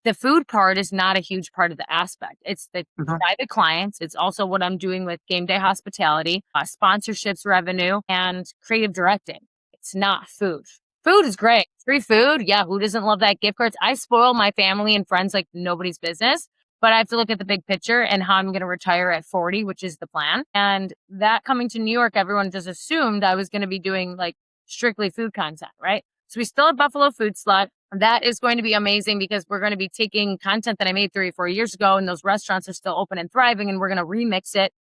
the food part is not a huge part of the aspect. It's the private clients. It's also what I'm doing with game day hospitality, sponsorships revenue, and creative directing. It's not food. Food is great. Free food. Yeah. Who doesn't love that? Gift cards. I spoil my family and friends like nobody's business, but I have to look at the big picture and how I'm going to retire at 40, which is the plan. And that coming to New York, everyone just assumed I was going to be doing like strictly food content, right? So we still have Buffalo Food Slut. That is going to be amazing because we're going to be taking content that I made 3 or 4 years ago, and those restaurants are still open and thriving, and we're going to remix it,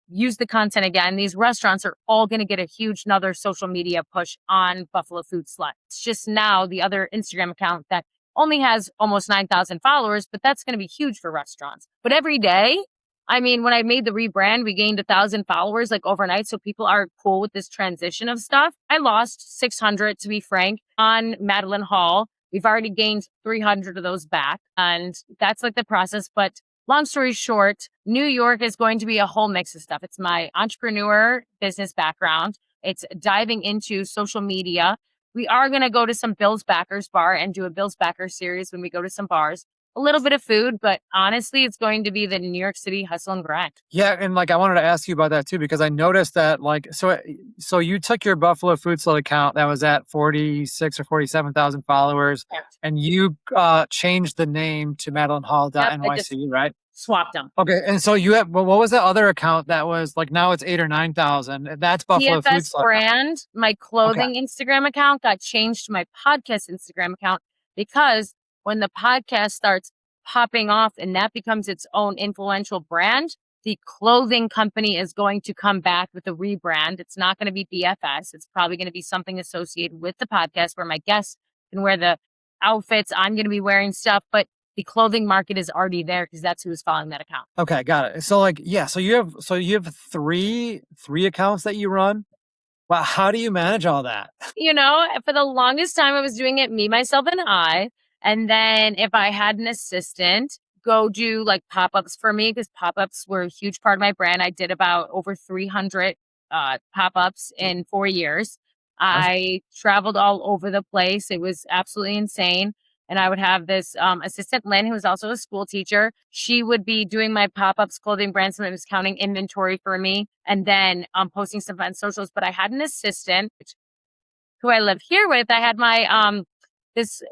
use the content again. These restaurants are all going to get a huge another social media push on Buffalo Food Slut. It's just now the other Instagram account that only has almost 9,000 followers, but that's going to be huge for restaurants. But every day, when I made the rebrand, we gained 1,000 followers like overnight. So people are cool with this transition of stuff. I lost 600, to be frank, on Madeline Hall. We've already gained 300 of those back, and that's like the process. But long story short, New York is going to be a whole mix of stuff. It's my entrepreneur business background. It's diving into social media. We are going to go to some Bill's Backers bar and do a Bill's Backers series when we go to some bars. A little bit of food, but honestly, it's going to be the New York City hustle and grind. Yeah, and like I wanted to ask you about that too because I noticed that like so you took your Buffalo Food Slut account that was at 46 or 47,000 followers, and you changed the name to Madeline Hall Yep, I NYC, just right? swapped them. Okay, and so you have what was the other account that was like now it's 8 or 9,000? That's Buffalo Food PFS Slut. brand, my clothing Instagram account got changed to my podcast Instagram account because when the podcast starts popping off and that becomes its own influential brand, the clothing company is going to come back with a rebrand. It's not going to be BFS. It's probably going to be something associated with the podcast where my guests can wear the outfits. I'm going to be wearing stuff, but the clothing market is already there because that's who's following that account. Okay, got it. So like yeah, so you have three accounts that you run. Wow, how do you manage all that? For the longest time I was doing it me, myself, and I. And then if I had an assistant go do like pop-ups for me, because pop-ups were a huge part of my brand. I did about over 300 pop-ups in 4 years. I traveled all over the place. It was absolutely insane. And I would have this assistant, Lynn, who was also a school teacher. She would be doing my pop-ups, clothing brands, sometimes counting inventory for me, and then posting stuff on socials. But I had an assistant who I live here with. I had my this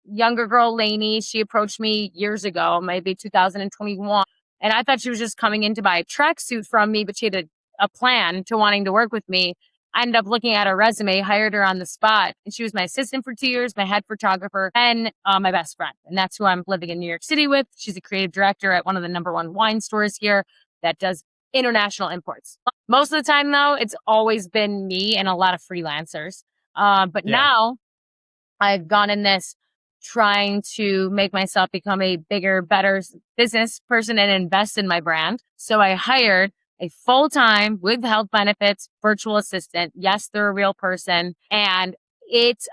younger girl, Lainey. She approached me years ago, maybe 2021. And I thought she was just coming in to buy a tracksuit from me, but she had a plan to wanting to work with me. I ended up looking at her resume, hired her on the spot. And she was my assistant for 2 years, my head photographer, and my best friend. And that's who I'm living in New York City with. She's a creative director at one of the #1 wine stores here that does international imports. Most of the time, though, it's always been me and a lot of freelancers. But now I've gone in this trying to make myself become a bigger, better business person and invest in my brand. So I hired a full-time with health benefits virtual assistant. Yes, they're a real person. And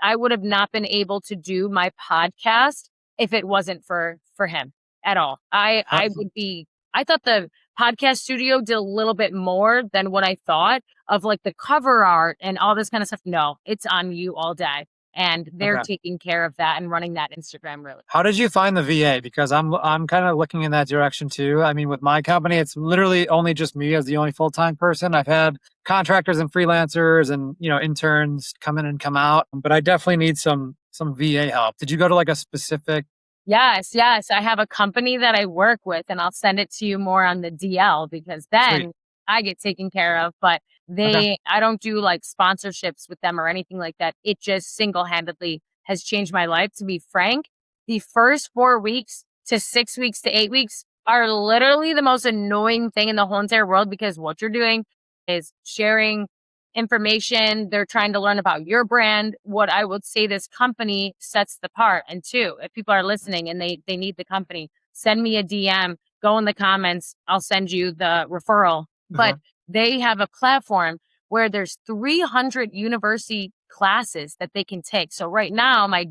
I would have not been able to do my podcast if it wasn't for him at all. I thought the podcast studio did a little bit more than what I thought of like the cover art and all this kind of stuff. No, it's on you all day. And they're taking care of that and running that Instagram really. How did you find the VA? Because I'm kind of looking in that direction too. I mean, with my company, it's literally only just me as the only full-time person. I've had contractors and freelancers and, interns come in and come out, but I definitely need some VA help. Did you go to like a specific? Yes. I have a company that I work with and I'll send it to you more on the DL because then Sweet. I get taken care of, but I don't do like sponsorships with them or anything like that. It just single-handedly has changed my life. To be frank, the first 4 weeks to 6 weeks to 8 weeks are literally the most annoying thing in the whole entire world because what you're doing is sharing information. They're trying to learn about your brand. What I would say this company sets the part. And two, if people are listening and they need the company, send me a DM, go in the comments. I'll send you the referral. But they have a platform where there's 300 university classes that they can take. So right now, my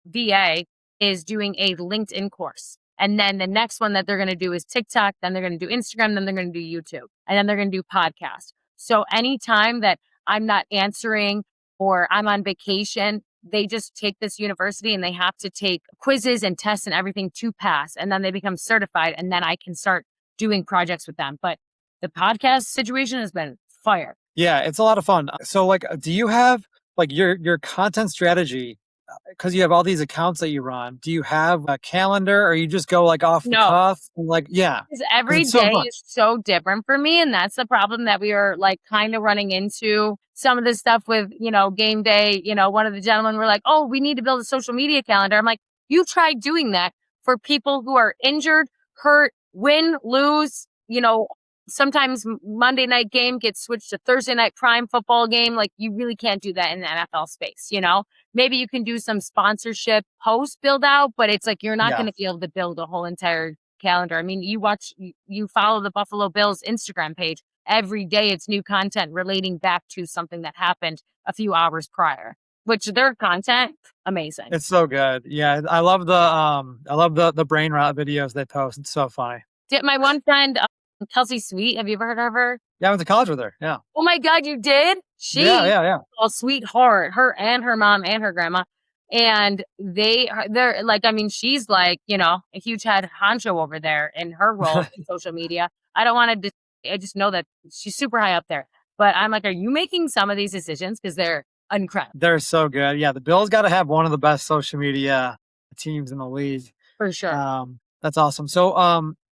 VA is doing a LinkedIn course. And then the next one that they're going to do is TikTok. Then they're going to do Instagram. Then they're going to do YouTube. And then they're going to do podcast. So anytime that I'm not answering or I'm on vacation, they just take this university and they have to take quizzes and tests and everything to pass. And then they become certified. And then I can start doing projects with them. But the podcast situation has been fire. Yeah, it's a lot of fun. So like, do you have like your content strategy? Because you have all these accounts that you run. Do you have a calendar or you just go like off the cuff? Like, yeah. Because every day is so different for me. And that's the problem that we are like kind of running into some of this stuff with, game day. One of the gentlemen were like, oh, we need to build a social media calendar. I'm like, you tried doing that for people who are injured, hurt, win, lose, sometimes Monday night game gets switched to Thursday night prime football game. Like you really can't do that in the NFL space, Maybe you can do some sponsorship post build out, but it's like you're not going to be able to build a whole entire calendar. I mean, you follow the Buffalo Bills Instagram page. Every day it's new content relating back to something that happened a few hours prior. which their content, amazing. It's so good. Yeah, I love the brain rot videos they post. It's so funny. My one friend, Kelsey Sweet, have you ever heard of her? Yeah, I went to college with her. Yeah. Oh my God, you did? Yeah, yeah, yeah. A sweetheart, her and her mom and her grandma. And they're like, I mean, she's like, a huge head honcho over there in her role in social media. I don't want to, I just know that she's super high up there. But I'm like, are you making some of these decisions? Because they're incredible. They're so good. Yeah, the Bills got to have one of the best social media teams in the league. For sure. That's awesome. So,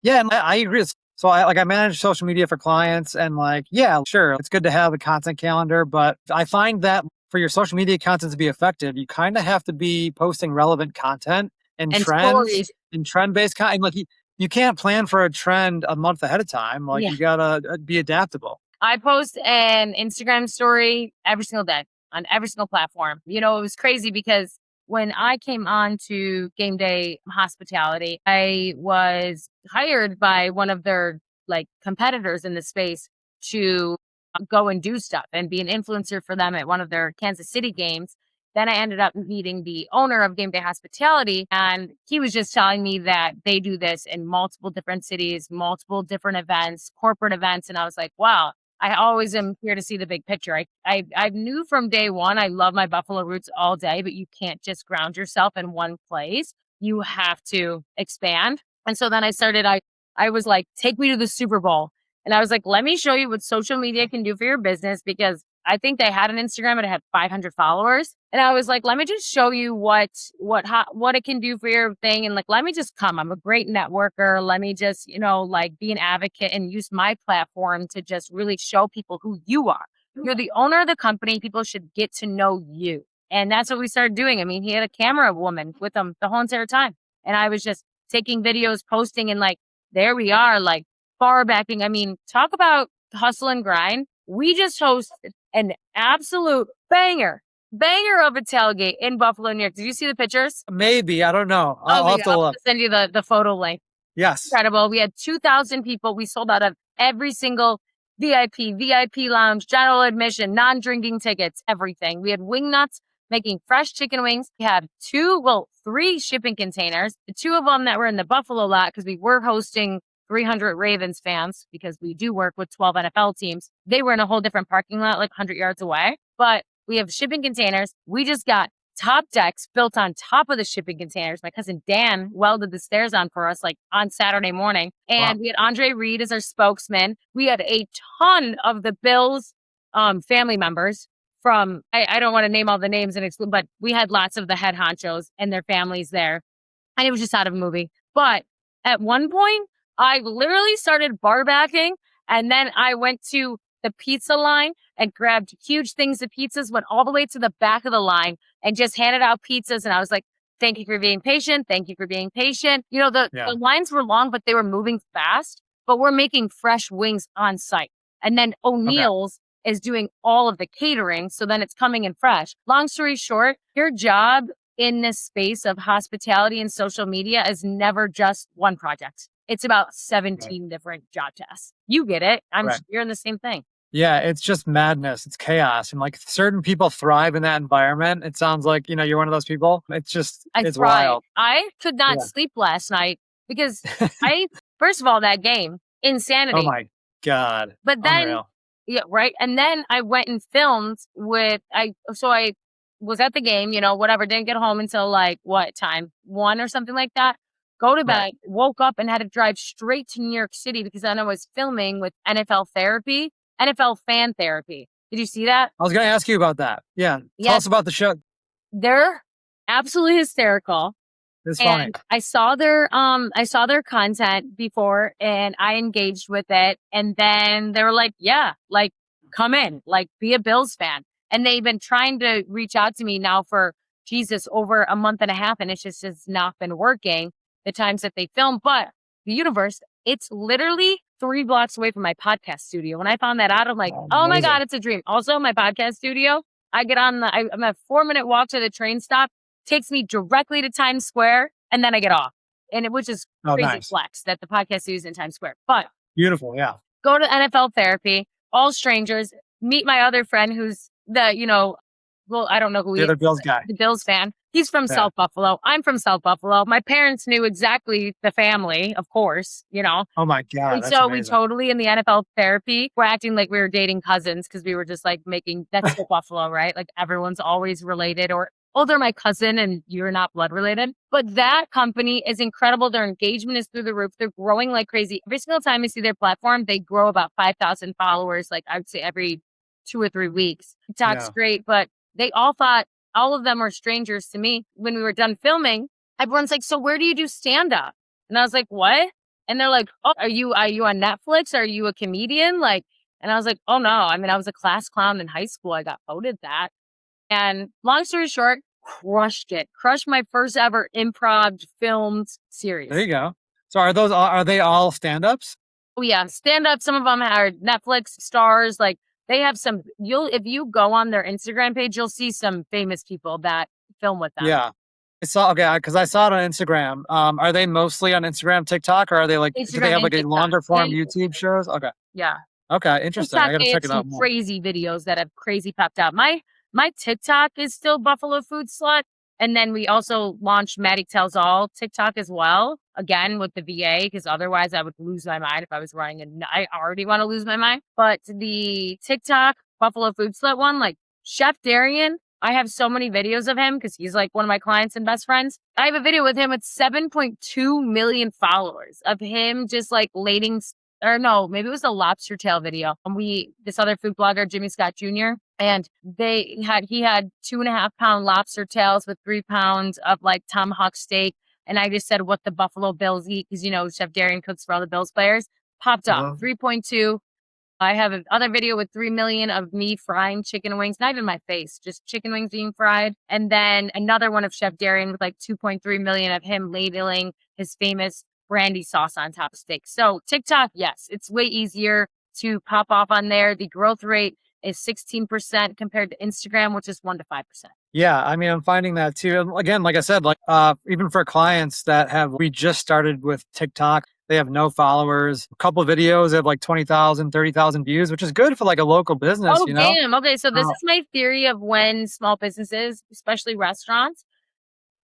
yeah, and I agree. So I manage social media for clients, and like, yeah, sure, it's good to have a content calendar, but I find that for your social media content to be effective, you kind of have to be posting relevant content and trends stories. and trend-based content. Like you can't plan for a trend a month ahead of time. Like Yeah. you gotta be adaptable. I post an Instagram story every single day on every single platform. It was crazy because when I came on to Game Day Hospitality, I was hired by one of their like competitors in the space to go and do stuff and be an influencer for them at one of their Kansas City games. Then I ended up meeting the owner of Game Day Hospitality, and he was just telling me that they do this in multiple different cities, multiple different events, corporate events. And I was like, wow, I always am here to see the big picture. I knew from day one, I love my Buffalo roots all day, but you can't just ground yourself in one place. You have to expand. And so then I was like, take me to the Super Bowl. And I was like, let me show you what social media can do for your business, because I think they had an Instagram and it had 500 followers. And I was like, let me just show you what it can do for your thing. And like, let me just come. I'm a great networker. Let me just, like be an advocate and use my platform to just really show people who you are. You're the owner of the company. People should get to know you. And that's what we started doing. I mean, he had a camera woman with him the whole entire time. And I was just taking videos, posting, and like, there we are, like far backing. I mean, talk about hustle and grind. We just hosted an absolute banger of a tailgate in Buffalo, New York. Did you see the pictures? Maybe, I don't know. I'll have to look. Send you the photo link. Yes. Incredible. We had 2,000 people. We sold out of every single VIP lounge, general admission, non-drinking tickets, everything. We had wing nuts making fresh chicken wings. We had 3 shipping containers. The 2 of them that were in the Buffalo lot, because we were hosting 300 Ravens fans, because we do work with 12 NFL teams. They were in a whole different parking lot, like 100 yards away. But we have shipping containers. We just got top decks built on top of the shipping containers. My cousin Dan welded the stairs on for us, like on Saturday morning. And we had Andre Reed as our spokesman. We had a ton of the Bills family members from, I don't want to name all the names and exclude, but we had lots of the head honchos and their families there. And it was just out of a movie. But at one point, I literally started bar backing, and then I went to the pizza line and grabbed huge things of pizzas, went all the way to the back of the line and just handed out pizzas. And I was like, thank you for being patient. Thank you for being patient. The lines were long, but they were moving fast, but we're making fresh wings on site. And then O'Neill's is doing all of the catering. So then it's coming in fresh. Long story short, your job in this space of hospitality and social media is never just one project. It's about 17 different job tasks. You get it. I'm sure you're in the same thing. Yeah, it's just madness. It's chaos. And like certain people thrive in that environment. It sounds like, you're one of those people. It's just, it's wild. I could not sleep last night because first of all, that game, insanity. Oh my God. But then, unreal. Yeah, right. And then I went and filmed I was at the game, whatever, didn't get home until like what time? 1 or something like that. Go to bed, woke up and had to drive straight to New York City because then I was filming with NFL fan therapy. Did you see that? I was going to ask you about that. Yeah. Tell us about the show. They're absolutely hysterical. It's funny. I saw their content before and I engaged with it. And then they were like, yeah, like come in, like be a Bills fan. And they've been trying to reach out to me now for over a month and a half. And it's just has not been working the times that they film. But the universe, it's literally 3 blocks away from my podcast studio. When I found that out, I'm like, oh my God, it's a dream. Also, my podcast studio, I get on I'm a 4-minute walk to the train stop, takes me directly to Times Square, and then I get off. Which is crazy flex that the podcast studio is in Times Square. But beautiful, yeah. Go to NFL therapy, all strangers, meet my other friend who's the well, I don't know who he The is, other Bills but guy. the Bills fan. He's from Yeah. South Buffalo. I'm from South Buffalo. My parents knew exactly the family, of course, you know. Oh my God, And that's so we amazing. totally, in the NFL therapy, we're acting like we were dating cousins because we were just like that's so Buffalo, right? Like everyone's always related or, oh, they're my cousin and you're not blood related. But that company is incredible. Their engagement is through the roof. They're growing like crazy. Every single time I see their platform, they grow about 5,000 followers, like I would say every 2 or 3 weeks. TikTok's Yeah. great, but they all thought all of them were strangers to me. When we were done filming, everyone's like, so where do you do stand up? And I was like, what? And they're like, oh, are you on Netflix? Are you a comedian? Like, and I was like, oh no. I mean, I was a class clown in high school. I got voted that. And long story short, crushed it. Crushed my first ever improv filmed series. There you go. So are they all stand-ups? Oh yeah, stand up. Some of them are Netflix stars. Like they have some. If you go on their Instagram page, you'll see some famous people that film with them. Yeah. Because I saw it on Instagram. Are they mostly on Instagram, TikTok, or are they like, do Instagram they have and like a TikTok. longer form Yeah. YouTube shows? Okay. Yeah. Okay, interesting. TikTok, I gotta they have check it some out more. crazy videos that have crazy popped out. My TikTok is still Buffalo Food Slut. And then we also launched Maddie Tells All TikTok as well, again with the VA, because otherwise I would lose my mind if I was running and I already want to lose my mind. But the TikTok Buffalo Food Slut one, like Chef Darian, I have so many videos of him because he's like one of my clients and best friends. I have a video with him with 7.2 million followers of him just like lading, or no, maybe it was a lobster tail video. And this other food blogger, Jimmy Scott Jr., and he had 2.5 pound lobster tails with 3 pounds of like tomahawk steak. And I just said what the Buffalo Bills eat because, you know, Chef Darian cooks for all the Bills players. Popped up 3.2. I have another video with 3 million of me frying chicken wings, not even my face, just chicken wings being fried. And then another one of Chef Darian with like 2.3 million of him ladling his famous brandy sauce on top of steak. So TikTok, yes, it's way easier to pop off on there. The growth rate is 16% compared to Instagram, which is 1 to 5%. Yeah, I mean, I'm finding that too. And again, like I said, like even for clients we just started with TikTok, they have no followers. A couple of videos have like 20,000, 30,000 views, which is good for like a local business, Oh, you know? damn. Okay, so this Uh, is my theory of when small businesses, especially restaurants,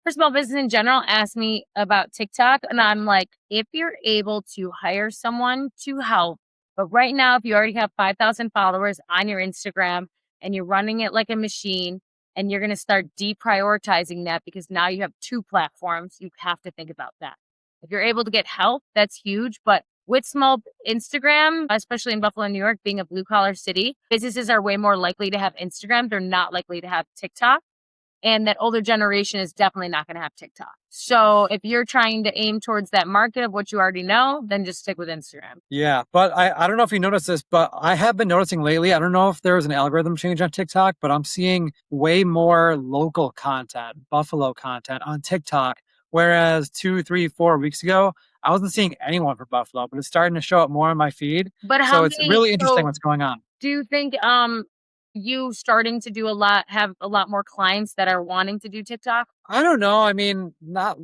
for small business in general, ask me about TikTok. And I'm like, if you're able to hire someone to help, but right now, if you already have 5,000 followers on your Instagram and you're running it like a machine and you're going to start deprioritizing that because now you have 2 platforms, you have to think about that. If you're able to get help, that's huge. But with small Instagram, especially in Buffalo, New York, being a blue collar city, businesses are way more likely to have Instagram. They're not likely to have TikTok. And that older generation is definitely not going to have TikTok. So if you're trying to aim towards that market of what you already know, then just stick with Instagram. Yeah, but I don't know if you noticed this, but I have been noticing lately, I don't know if there was an algorithm change on TikTok, but I'm seeing way more local content, Buffalo content on TikTok. Whereas 2, 3, 4 weeks ago, I wasn't seeing anyone from Buffalo, but it's starting to show up more on my feed. But So it's really interesting what's going on. do you think you starting to have a lot more clients that are wanting to do TikTok? I don't know. I mean, not.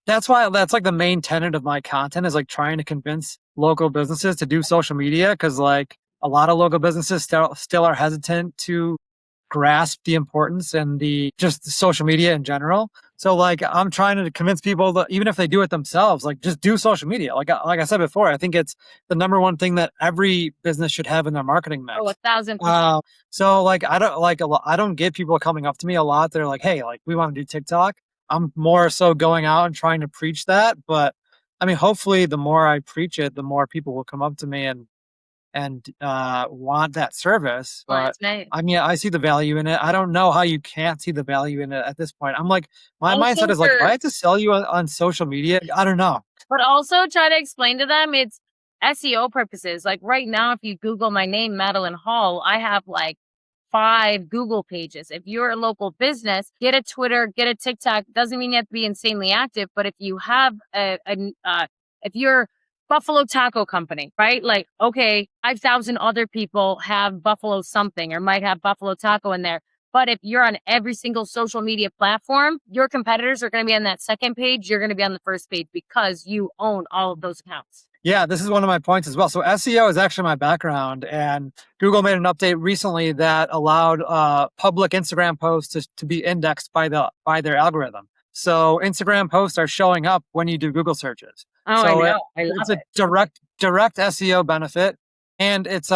That's why that's like the main tenet of my content is like trying to convince local businesses to do social media because like a lot of local businesses still are hesitant to grasp the importance and the just the social media in general. So like I'm trying to convince people that even if they do it themselves, like just do social media. Like I said before, I think it's the number one thing that every business should have in their marketing mix. Oh, 1,000%. So like I don't get people coming up to me a lot. They're like, "Hey, like we want to do TikTok." I'm more so going out and trying to preach that, but I mean, hopefully the more I preach it, the more people will come up to me and want that service. Well, But that's nice. I mean, I see the value in it. I don't know how you can't see the value in it at this point. I'm like, my Also mindset is like, if I for- have to sell you on social media, I don't know. But also try to explain to them it's SEO purposes. Like right now, if you Google my name, Madeline Hall, I have like 5 Google pages. If you're a local business, get a Twitter, get a TikTok. Doesn't mean you have to be insanely active, but if you have if you're Buffalo Taco Company, right? Like, okay, 5,000 other people have Buffalo something or might have Buffalo Taco in there. But if you're on every single social media platform, your competitors are going to be on that second page. You're going to be on the first page because you own all of those accounts. Yeah, this is one of my points as well. So SEO is actually my background, and Google made an update recently that allowed public Instagram posts to be indexed by their algorithm. So Instagram posts are showing up when you do Google searches. Oh, I So know. I it's love a it. direct SEO benefit, and it's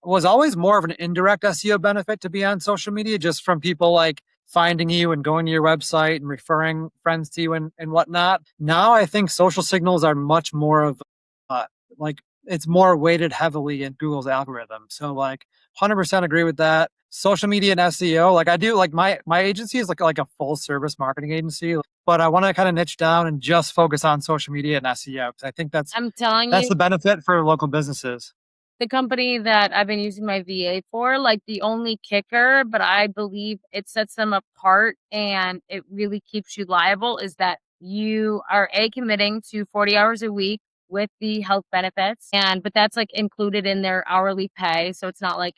was always more of an indirect SEO benefit to be on social media, just from people like finding you and going to your website and referring friends to you and whatnot. Now I think social signals are much more of uh, like it's more weighted heavily in Google's algorithm. So like 100% agree with that. Social media and SEO, like I do, like my agency is like a full service marketing agency, but I want to kind of niche down and just focus on social media and SEO because I think I'm telling that's you, the benefit for local businesses. the company that I've been using my VA for, like the only kicker, but I believe it sets them apart and it really keeps you liable is that you are committing to 40 hours a week with the health benefits but that's like included in their hourly pay. So it's not like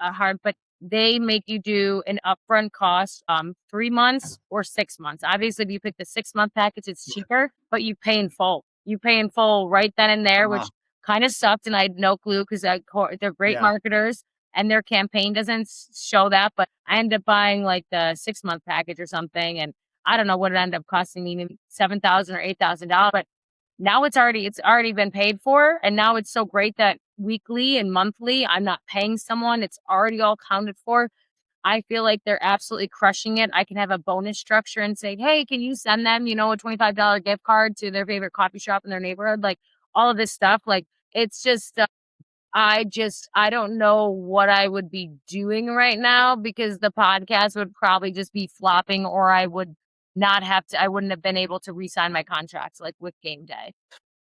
hard, but they make you do an upfront cost, 3 months or 6 months. Obviously, if you pick the 6 month package, it's cheaper, but you pay in full. You pay in full right then and there, Uh, which kind of sucked, and I had no clue because they're great yeah. marketers and their campaign doesn't show that. But I ended up buying like the 6 month package or something, and I don't know what it ended up costing me, maybe $7,000 or $8,000. But now it's already been paid for, and now it's so great that weekly and monthly I'm not paying someone. It's already all counted for. I feel like they're absolutely crushing it. I can have a bonus structure and say, "Hey, can you send them, a $25 gift card to their favorite coffee shop in their neighborhood?" Like all of this stuff. Like it's just I don't know what I would be doing right now because the podcast would probably just be flopping, or I wouldn't have been able to re-sign my contracts like with Game Day.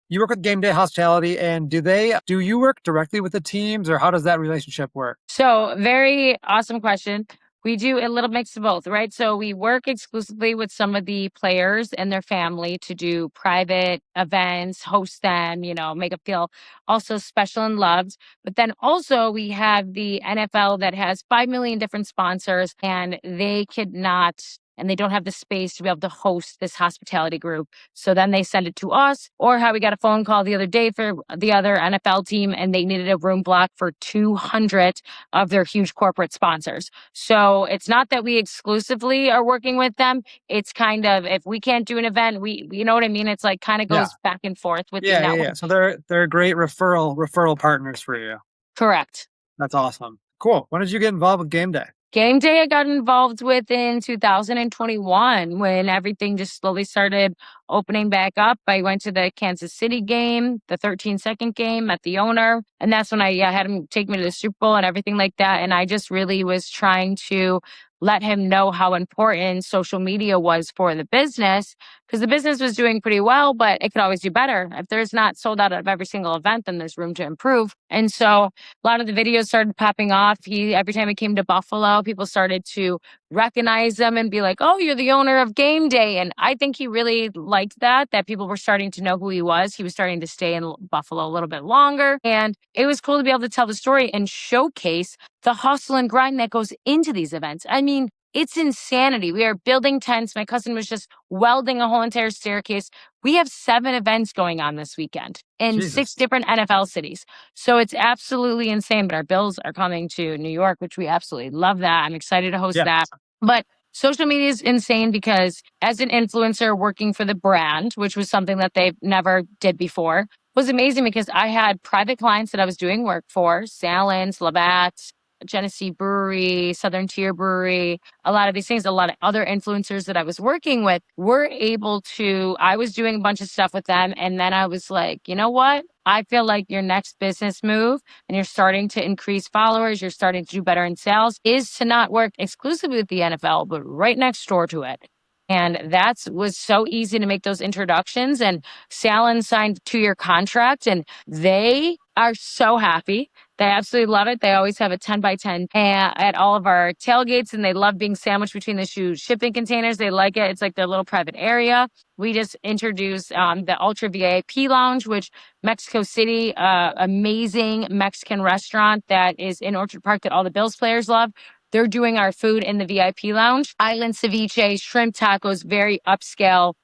You work with Game Day Hospitality, and do you work directly with the teams, or how does that relationship work? So, very awesome question. We do a little mix of both, right? So, we work exclusively with some of the players and their family to do private events, host them, make them feel also special and loved. But then also, we have the NFL that has 5 million different sponsors, and they don't have the space to be able to host this hospitality group. So then they send it to us, or how we got a phone call the other day for the other NFL team, and they needed a room block for 200 of their huge corporate sponsors. So it's not that we exclusively are working with them. It's kind of if we can't do an event, you know what I mean? It's like kind of Yeah. goes back and forth with the Yeah. network. So they're great referral partners for you. Correct. That's awesome. Cool. When did you get involved with Game Day? Game Day I got involved with in 2021 when everything just slowly started opening back up. I went to the Kansas City game, the 13-second game, met the owner, and that's when I had him take me to the Super Bowl and everything like that. And I just really was trying to let him know how important social media was for the business because the business was doing pretty well, but it could always do better. If there's not sold out of every single event, then there's room to improve. And so a lot of the videos started popping off. Every time he came to Buffalo, people started to recognize them and be like, "Oh, you're the owner of Game Day." And I think he really liked that people were starting to know who he was. He was starting to stay in Buffalo a little bit longer. And it was cool to be able to tell the story and showcase the hustle and grind that goes into these events. I mean, it's insanity. We are building tents. My cousin was just welding a whole entire staircase. We have 7 events going on this weekend in 6 Jesus. different NFL cities. So it's absolutely insane. But our Bills are coming to New York, which we absolutely love that. I'm excited to host Yeah. that. But social media is insane because as an influencer working for the brand, which was something that they never did before, was amazing because I had private clients that I was doing work for, Salins, Labatt's, Genesee Brewery, Southern Tier Brewery, a lot of these things, a lot of other influencers that I was working with I was doing a bunch of stuff with them. And then I was like, you know what? I feel like your next business move and you're starting to increase followers, you're starting to do better in sales is to not work exclusively with the NFL, but right next door to it. And that was so easy to make those introductions. And Salon signed a 2-year contract and they are so happy. They absolutely love it. They always have a 10 by 10 at all of our tailgates, and they love being sandwiched between the shoe shipping containers. They like it. It's like their little private area. We just introduced the Ultra VIP Lounge, which Mexico City, amazing Mexican restaurant that is in Orchard Park that all the Bills players love. They're doing our food in the VIP lounge. Island ceviche, shrimp tacos, very upscale.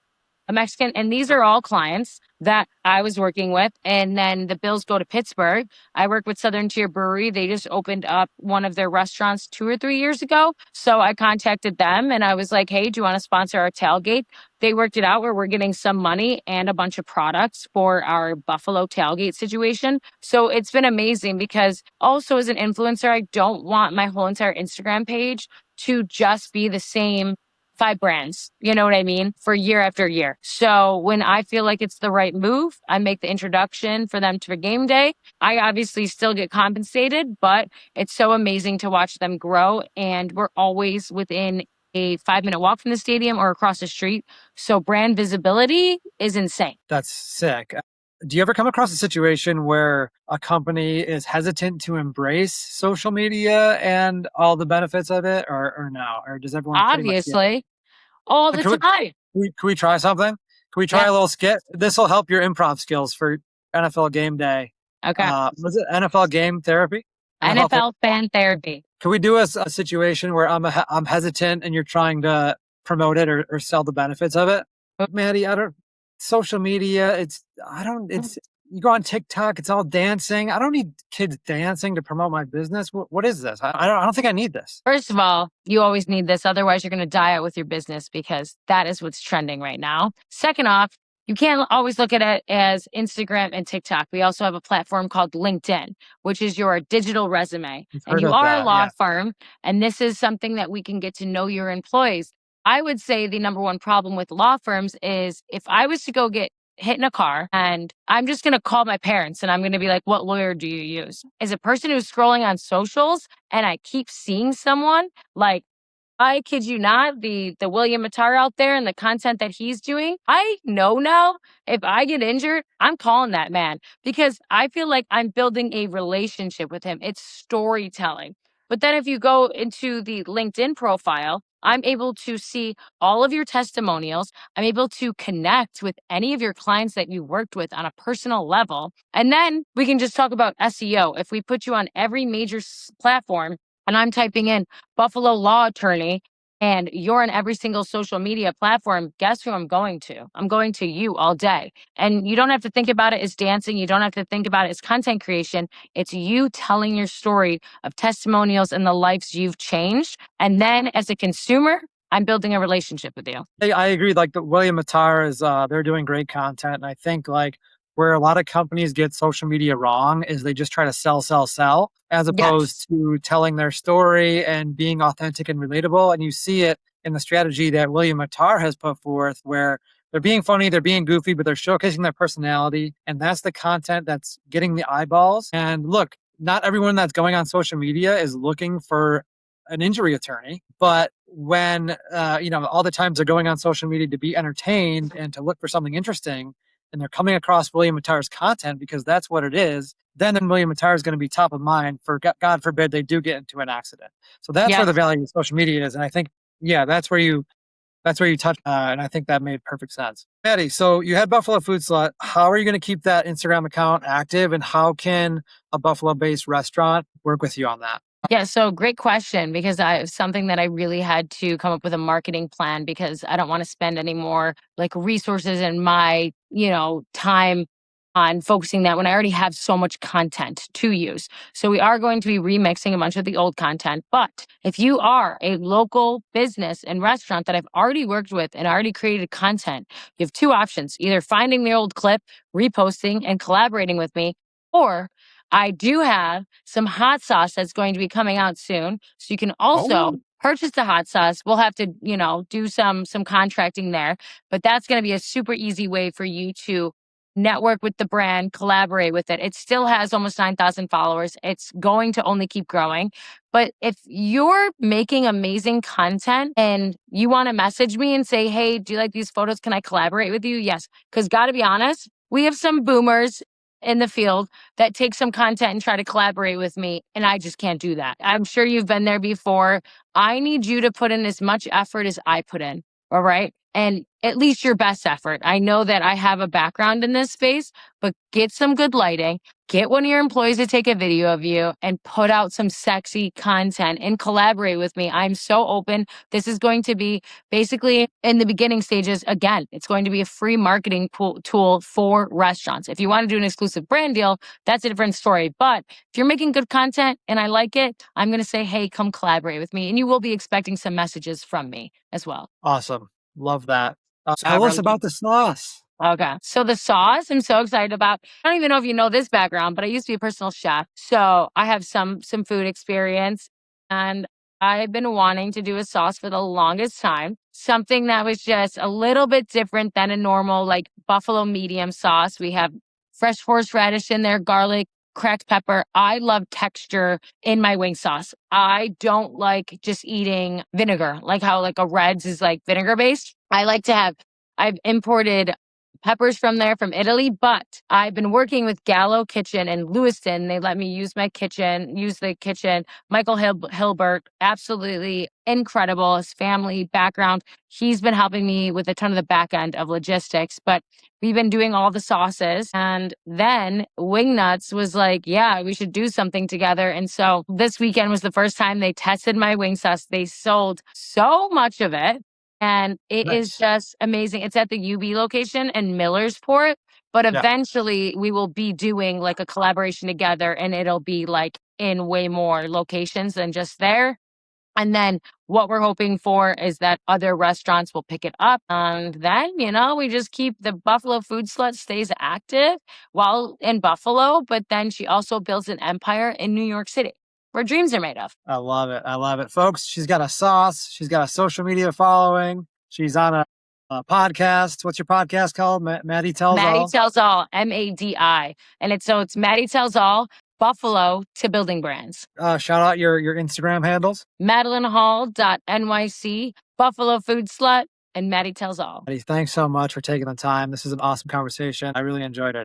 a Mexican, and these are all clients that I was working with. And then the bills go to Pittsburgh. I work with Southern Tier Brewery. They just opened up one of their restaurants 2 or 3 years ago. So I contacted them and I was like, hey, do you want to sponsor our tailgate? They worked it out where we're getting some money and a bunch of products for our Buffalo tailgate situation. So it's been amazing because also as an influencer, I don't want my whole entire Instagram page to just be the same 5 brands, you know what I mean, for year after year. So when I feel like it's the right move, I make the introduction for them to game day. I obviously still get compensated, but it's so amazing to watch them grow. And we're always within a 5-minute walk from the stadium or across the street. So brand visibility is insane. That's sick. Do you ever come across a situation where a company is hesitant to embrace social media and all the benefits of it, or no? Or does everyone pretty much get it? Obviously, all the Can we, time. can we try something? Can we try Yeah. a little skit? This will help your improv skills for NFL game day. Okay. Was it NFL game therapy? NFL fan therapy. Can we do a situation where I'm hesitant and you're trying to promote it or sell the benefits of it? Maddie, social media, you go on TikTok, it's all dancing. I don't need kids dancing to promote my business. What is this? I don't think I need this. First of all, you always need this. Otherwise, you're going to die out with your business because that is what's trending right now. Second off, you can't always look at it as Instagram and TikTok. We also have a platform called LinkedIn, which is your digital resume. I've And heard you of are a that, law yeah. firm, and this is something that we can get to know your employees. I would say the number one problem with law firms is if I was to go get hit in a car and I'm just going to call my parents and I'm going to be like, what lawyer do you use? As a person who's scrolling on socials and I keep seeing someone like, I kid you not, the William Mattar out there and the content that he's doing, I know now if I get injured, I'm calling that man because I feel like I'm building a relationship with him. It's storytelling. But then if you go into the LinkedIn profile, I'm able to see all of your testimonials. I'm able to connect with any of your clients that you worked with on a personal level. And then we can just talk about SEO. If we put you on every major platform and I'm typing in Buffalo law attorney, and you're on every single social media platform, guess who I'm going to? I'm going to you all day. And you don't have to think about it as dancing. You don't have to think about it as content creation. It's you telling your story of testimonials and the lives you've changed. And then as a consumer, I'm building a relationship with you. I agree. Like the William Mattar is, they're doing great content. And I think like where a lot of companies get social media wrong is they just try to sell, as opposed to telling their story and being authentic and relatable. And you see it in the strategy that William Mattar has put forth where they're being funny, they're being goofy, but they're showcasing their personality. And that's the content that's getting the eyeballs. And look, not everyone that's going on social media is looking for an injury attorney, but when all the times they're going on social media to be entertained and to look for something interesting, and they're coming across William Mattar's content because that's what it is, then William Mattar is going to be top of mind for God forbid they do get into an accident. So that's where the value of social media is, and I think that's where you touch, and I think that made perfect sense. Maddie, so you had Buffalo Food Slut. How are you going to keep that Instagram account active, and how can a Buffalo-based restaurant work with you on that? Yeah, so great question because something that I really had to come up with a marketing plan because I don't want to spend any more like resources and my, time on focusing that when I already have so much content to use. So we are going to be remixing a bunch of the old content. But if you are a local business and restaurant that I've already worked with and already created content, you have two options, either finding the old clip, reposting and collaborating with me, or I do have some hot sauce that's going to be coming out soon. So you can also purchase the hot sauce. We'll have to, do some contracting there, but that's going to be a super easy way for you to network with the brand, collaborate with it. It still has almost 9,000 followers. It's going to only keep growing. But if you're making amazing content and you want to message me and say, hey, do you like these photos? Can I collaborate with you? Yes. Because gotta be honest, we have some boomers in the field that take some content and try to collaborate with me. And I just can't do that. I'm sure you've been there before. I need you to put in as much effort as I put in. All right. and at least your best effort. I know that I have a background in this space, but get some good lighting, get one of your employees to take a video of you and put out some sexy content and collaborate with me. I'm so open. This is going to be basically in the beginning stages. Again, it's going to be a free marketing tool for restaurants. If you want to do an exclusive brand deal, that's a different story. But if you're making good content and I like it, I'm going to say, hey, come collaborate with me. And you will be expecting some messages from me as well. Awesome. Love that. Tell us about the sauce. Okay. So the sauce I'm so excited about. I don't even know if you know this background, but I used to be a personal chef. So I have some food experience and I've been wanting to do a sauce for the longest time. Something that was just a little bit different than a normal like buffalo medium sauce. We have fresh horseradish in there, garlic, cracked pepper. I love texture in my wing sauce. I don't like just eating vinegar, like how like a Red's is like vinegar based. I've imported peppers from there from Italy, but I've been working with Gallo Kitchen in Lewiston. They let me use the kitchen. Michael Hilbert, absolutely incredible. His family background. He's been helping me with a ton of the back end of logistics, but we've been doing all the sauces. And then Wingnuts was like, yeah, we should do something together. And so this weekend was the first time they tested my wing sauce. They sold so much of it. And it is Nice. just amazing. It's at the UB location in Millersport, but Yeah. eventually we will be doing like a collaboration together and it'll be like in way more locations than just there. And then what we're hoping for is that other restaurants will pick it up. And then, we just keep the Buffalo Food Slut stays active while in Buffalo, but then she also builds an empire in New York City where dreams are made of. I love it. I love it. Folks, she's got a sauce. She's got a social media following. She's on a podcast. What's your podcast called? Maddie Tells All? Maddie Tells All, MADI. And it's Maddie Tells All, Buffalo to building brands. Shout out your Instagram handles. MadelineHall.nyc, Buffalo Food Slut, and Maddie Tells All. Maddie, thanks so much for taking the time. This is an awesome conversation. I really enjoyed it.